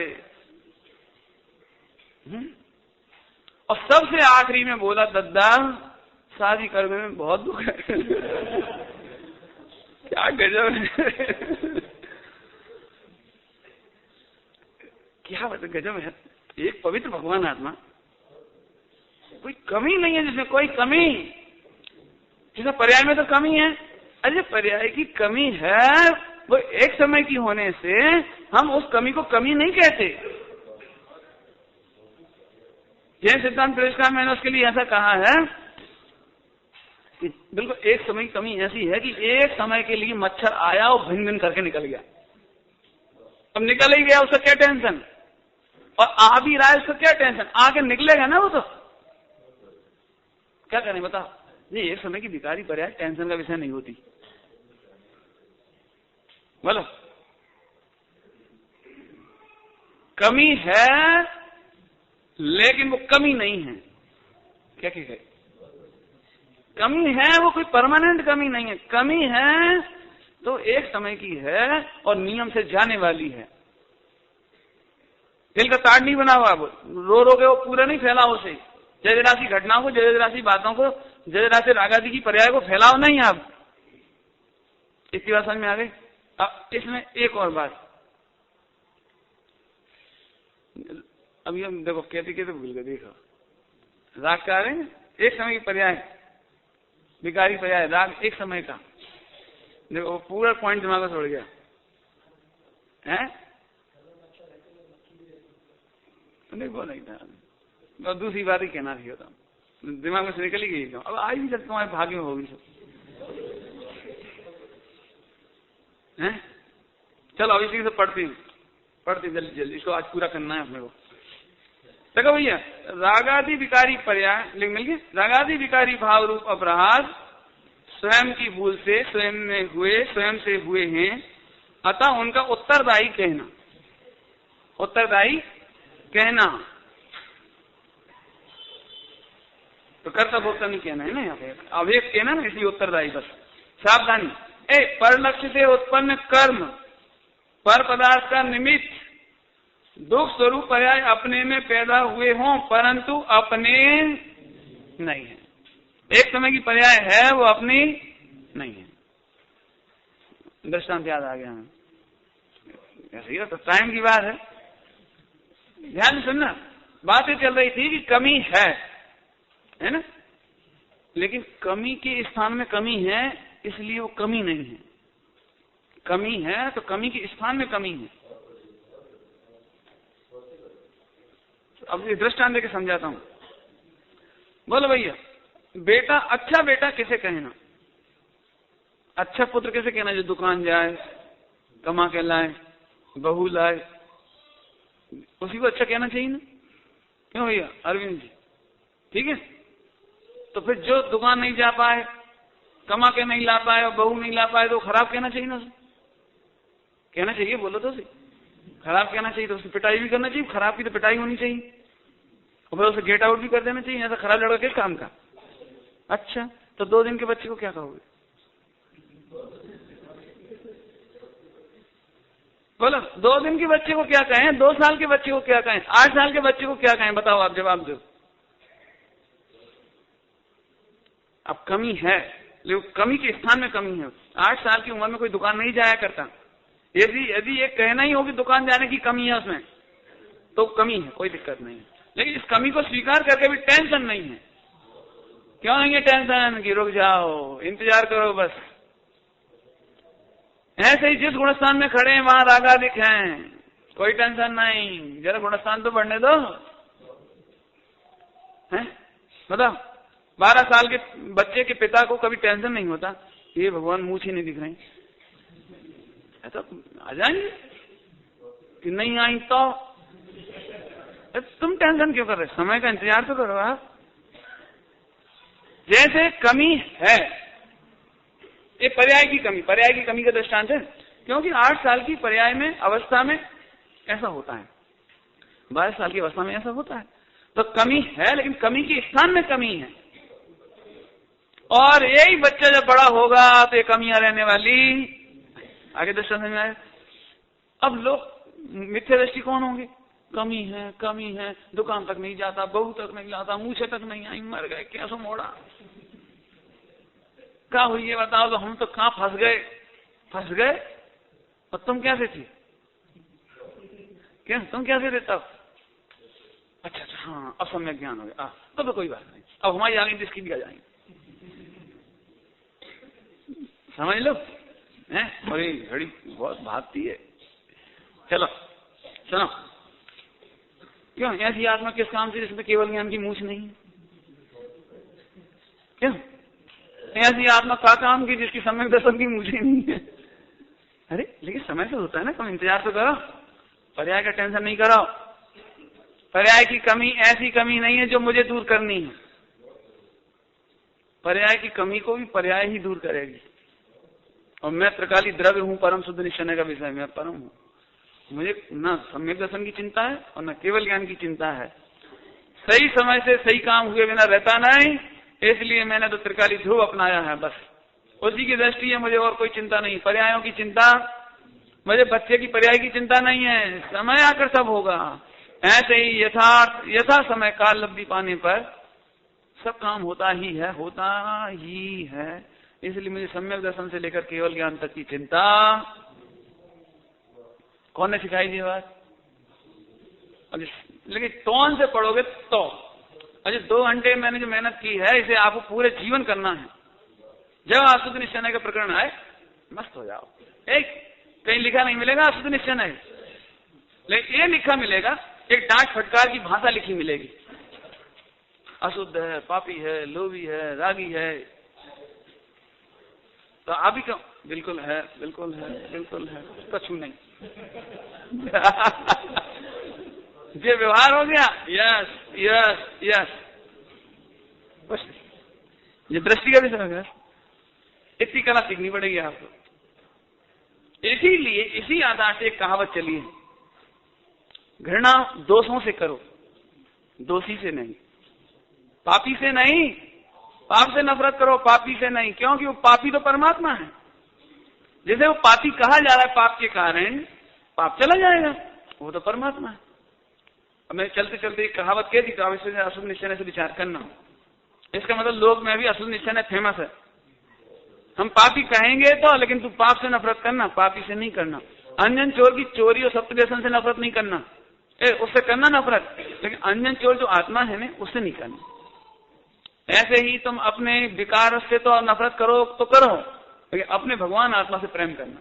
A: और सबसे आखिरी में बोला दद्दा शादी करने में बहुत दुख है। क्या गजब है, क्या बात गजब है। एक पवित्र भगवान आत्मा, कोई कमी नहीं है जिसमें कोई कमी, जिसमें पर्याय में तो कमी है। अरे पर्याय की कमी है, वो एक समय की होने से हम उस कमी को कमी नहीं कहते। जैन सिद्धांत प्रवेश का मैंने उसके लिए ऐसा कहा है कि बिल्कुल एक समय की कमी ऐसी है कि एक समय के लिए मच्छर आया और भिन भिन करके निकल गया। अब निकल ही गया, उसका क्या टेंशन, और आ भी रहा है उसका क्या टेंशन, आगे निकलेगा ना वो तो क्या करें बता। ये एक समय की विकारी पर्याय टेंशन का विषय नहीं होती। बोलो कमी है लेकिन वो कमी नहीं है। क्या है कमी है, वो कोई परमानेंट कमी नहीं है। कमी है तो एक समय की है और नियम से जाने वाली है। दिल का ताड़ नहीं बना हुआ, रो रो के वो पूरा नहीं फैला उसे। जय राशि घटनाओं को, जय राशि बातों को, जय राशि रागादि की पर्याय को फैलाओ नहीं आप। इसकी बात समझ में आ गई। अब इसमें एक और बात, अभी हम देखो कहते भूल गए। देखो राग का रहे एक समय की पर्याय, विकारी पर्याय, राग एक समय का। देखो पूरा पॉइंट दिमाग में छोड़ गया है। देखो नहीं था, दूसरी बात ही कहना थी, होता दिमाग में से निकल ही गई। अब आज भी जब तुम्हारे भाग्य में होगी सब है। चलो अब इसी से पढ़ती जल्दी जल्दी, इसको आज पूरा करना है अपने को। देखो भैया, रागादि विकारी पर्याय लिख मिल गए। रागादि विकारी भाव रूप अपराध स्वयं की भूल से स्वयं से हुए हैं, अतः उनका उत्तरदायी कहना, उत्तरदायी कहना, तो कर्ता भोक्ता नहीं कहना है ना यहाँ पे, अवेक कहना ना, इसलिए उत्तरदायी। बस सावधानी, पर लक्ष्य से उत्पन्न कर्म पर पदार्थ का निमित्त दुख स्वरूप पर्याय अपने में पैदा हुए हों, परंतु अपने नहीं है। एक समय की पर्याय है, वो अपनी नहीं है। दृष्टांत याद आ गया हमें, ऐसे ही तो टाइम की बात है। ध्यान सुनना, बातें चल रही थी कि कमी है ना, लेकिन कमी के स्थान में कमी है, इसलिए वो कमी नहीं है। कमी है तो कमी के स्थान में कमी है। अब ये दृष्टांत देके समझाता हूं। बोलो भैया, बेटा, अच्छा बेटा किसे कहना? अच्छा पुत्र किसे कहना? जो दुकान जाए, कमा के लाए, बहू लाए, उसी को अच्छा कहना चाहिए ना? क्यों भैया अरविंद जी? ठीक है। तो फिर जो दुकान नहीं जा पाए, कमा के नहीं ला पाए और बहू नहीं ला पाए, तो खराब कहना चाहिए ना? उसे कहना चाहिए, बोलो तो उसे खराब कहना चाहिए, तो उसे पिटाई भी करना चाहिए। खराब की तो पिटाई होनी चाहिए, और फिर उसे गेट आउट भी कर देना चाहिए। ऐसा खराब लड़का किस काम का? अच्छा, तो 2 दिन के बच्चे को क्या कहोगे? बोलो, 2 दिन के बच्चे को क्या कहें? 2 साल के बच्चे को क्या कहें? 8 साल के बच्चे को क्या कहें? बताओ, आप जवाब दो। अब कमी है, लेकिन कमी के स्थान में कमी है। 8 साल की उम्र में कोई दुकान नहीं जाया करता। यदि ये कहना ही हो कि दुकान जाने की कमी है उसमें, तो कमी है, कोई दिक्कत नहीं है। लेकिन इस कमी को स्वीकार करके भी टेंशन नहीं है। क्यों नहीं है टेंशन? कि रुक जाओ, इंतजार करो बस। ऐसे ही जिस गुणस्थान में खड़े हैं वहां रागादिक हैं, कोई टेंशन नहीं, जरा गुणस्थान तो बढ़ने दो। हैं बताओ, 12 साल के बच्चे के पिता को कभी टेंशन नहीं होता, ये भगवान मूछ ही नहीं दिख रहे, ऐसा आ जाएंगे कि नहीं आई तो तुम टेंशन क्यों कर रहे? समय का इंतजार तो करो आप। जैसे कमी है, ये पर्याय की कमी का दृष्टांत है, क्योंकि 8 साल की पर्याय में अवस्था में ऐसा होता है, 22 साल की अवस्था में ऐसा होता है। तो कमी है, लेकिन कमी के स्थान में कमी है। और यही बच्चा जब बड़ा होगा तो ये कमियां रहने वाली। आगे दृष्टांत में आए। अब लोग मिथ्या दृष्टिकोण होंगे, कमी है, दुकान तक नहीं जाता, बहू तक नहीं लाता, मूछे तक नहीं आई, मर गए, कैसे मोड़ा, क्या हुई ये बताओ? तो हम तो कहां फंस गए। और तुम कैसे थी? क्या तुम कैसे थे तब? अच्छा, हाँ, अब सम्यक ज्ञान हो गया, तब तो कोई बात नहीं, अब हमारी आगे जिसकी भी आ जाएंगे, समझ लो हैं? और ये घड़ी बहुत भागती है। चलो सुनो, क्यों ऐसी आत्मा किस काम से जिसमें केवल ज्ञान की मूछ नहीं है? क्यों ऐसी आत्मा का काम की जिसकी सम्यक दर्शन की मूछ ही नहीं है? अरे लेकिन समय से होता है ना, तुम इंतजार तो करो, पर्याय का टेंशन नहीं करो। पर्याय की कमी ऐसी कमी नहीं है जो मुझे दूर करनी है। पर्याय की कमी को भी पर्याय ही दूर करेगी। और मैं त्रिकाली द्रव्य हूं, परम शुद्ध निश्चय का विषय, मैं परम हूं। मुझे न सम्यक दर्शन की चिंता है और न केवल ज्ञान की चिंता है। सही समय से सही काम हुए बिना रहता नहीं, इसलिए मैंने तो त्रिकाली ध्रुव अपनाया है बस। उसी की दृष्टि है, मुझे और कोई चिंता नहीं, पर्यायों की चिंता, मुझे बच्चे की पर्याय की चिंता नहीं है, समय आकर सब होगा। ऐसे ही यथा समय काल लब्धि पाने पर सब काम होता ही है, होता ही है। इसलिए मुझे सम्यक दर्शन से लेकर केवल ज्ञान तक की चिंता कौन ने सिखाई दी बात? लेकिन टोन से पढ़ोगे तो अरे 2 घंटे मैंने जो मेहनत की है इसे आपको पूरे जीवन करना है। जब आसुत निश्चय का प्रकरण आए मस्त हो जाओ। एक कहीं लिखा नहीं मिलेगा आसुत निश्चय, लेकिन ये लिखा मिलेगा, एक डांट फटकार की भाषा लिखी मिलेगी, अशुद्ध है, पापी है, लोभी है, रागी है। तो आप ही क्यों? बिल्कुल है, बिल्कुल है, बिल्कुल है, कछु नहीं। ये व्यवहार हो गया, यस यस यस, बस ये दृष्टि का विषय हो गया। इतनी कला सीखनी पड़ेगी आपको। इसीलिए इसी आधार से एक कहावत चली है, घृणा दोषों से करो, दोषी से नहीं, पापी से नहीं। पाप से नफरत करो, पापी से नहीं, क्योंकि वो पापी तो परमात्मा है। जैसे वो पापी कहा जा रहा है, पाप के कारण पाप चला जाएगा, वो तो परमात्मा है। अब मैं चलते चलते एक कहावत कह दी, तो आवश्यक अशुद्ध निश्चय से विचार करना। इसका मतलब लोग में भी अशुद्ध निश्चय फेमस है। हम पापी कहेंगे तो, लेकिन तू पाप से नफरत करना, पापी से नहीं करना। अंजन चोर की चोरी और सत्य व्यसन से नफरत नहीं करना, उससे करना नफरत, लेकिन अंजन चोर जो आत्मा है ना उससे नहीं करना। ऐसे ही तुम अपने विकार से तो नफरत करो तो करो, लेकिन अपने भगवान आत्मा से प्रेम करना।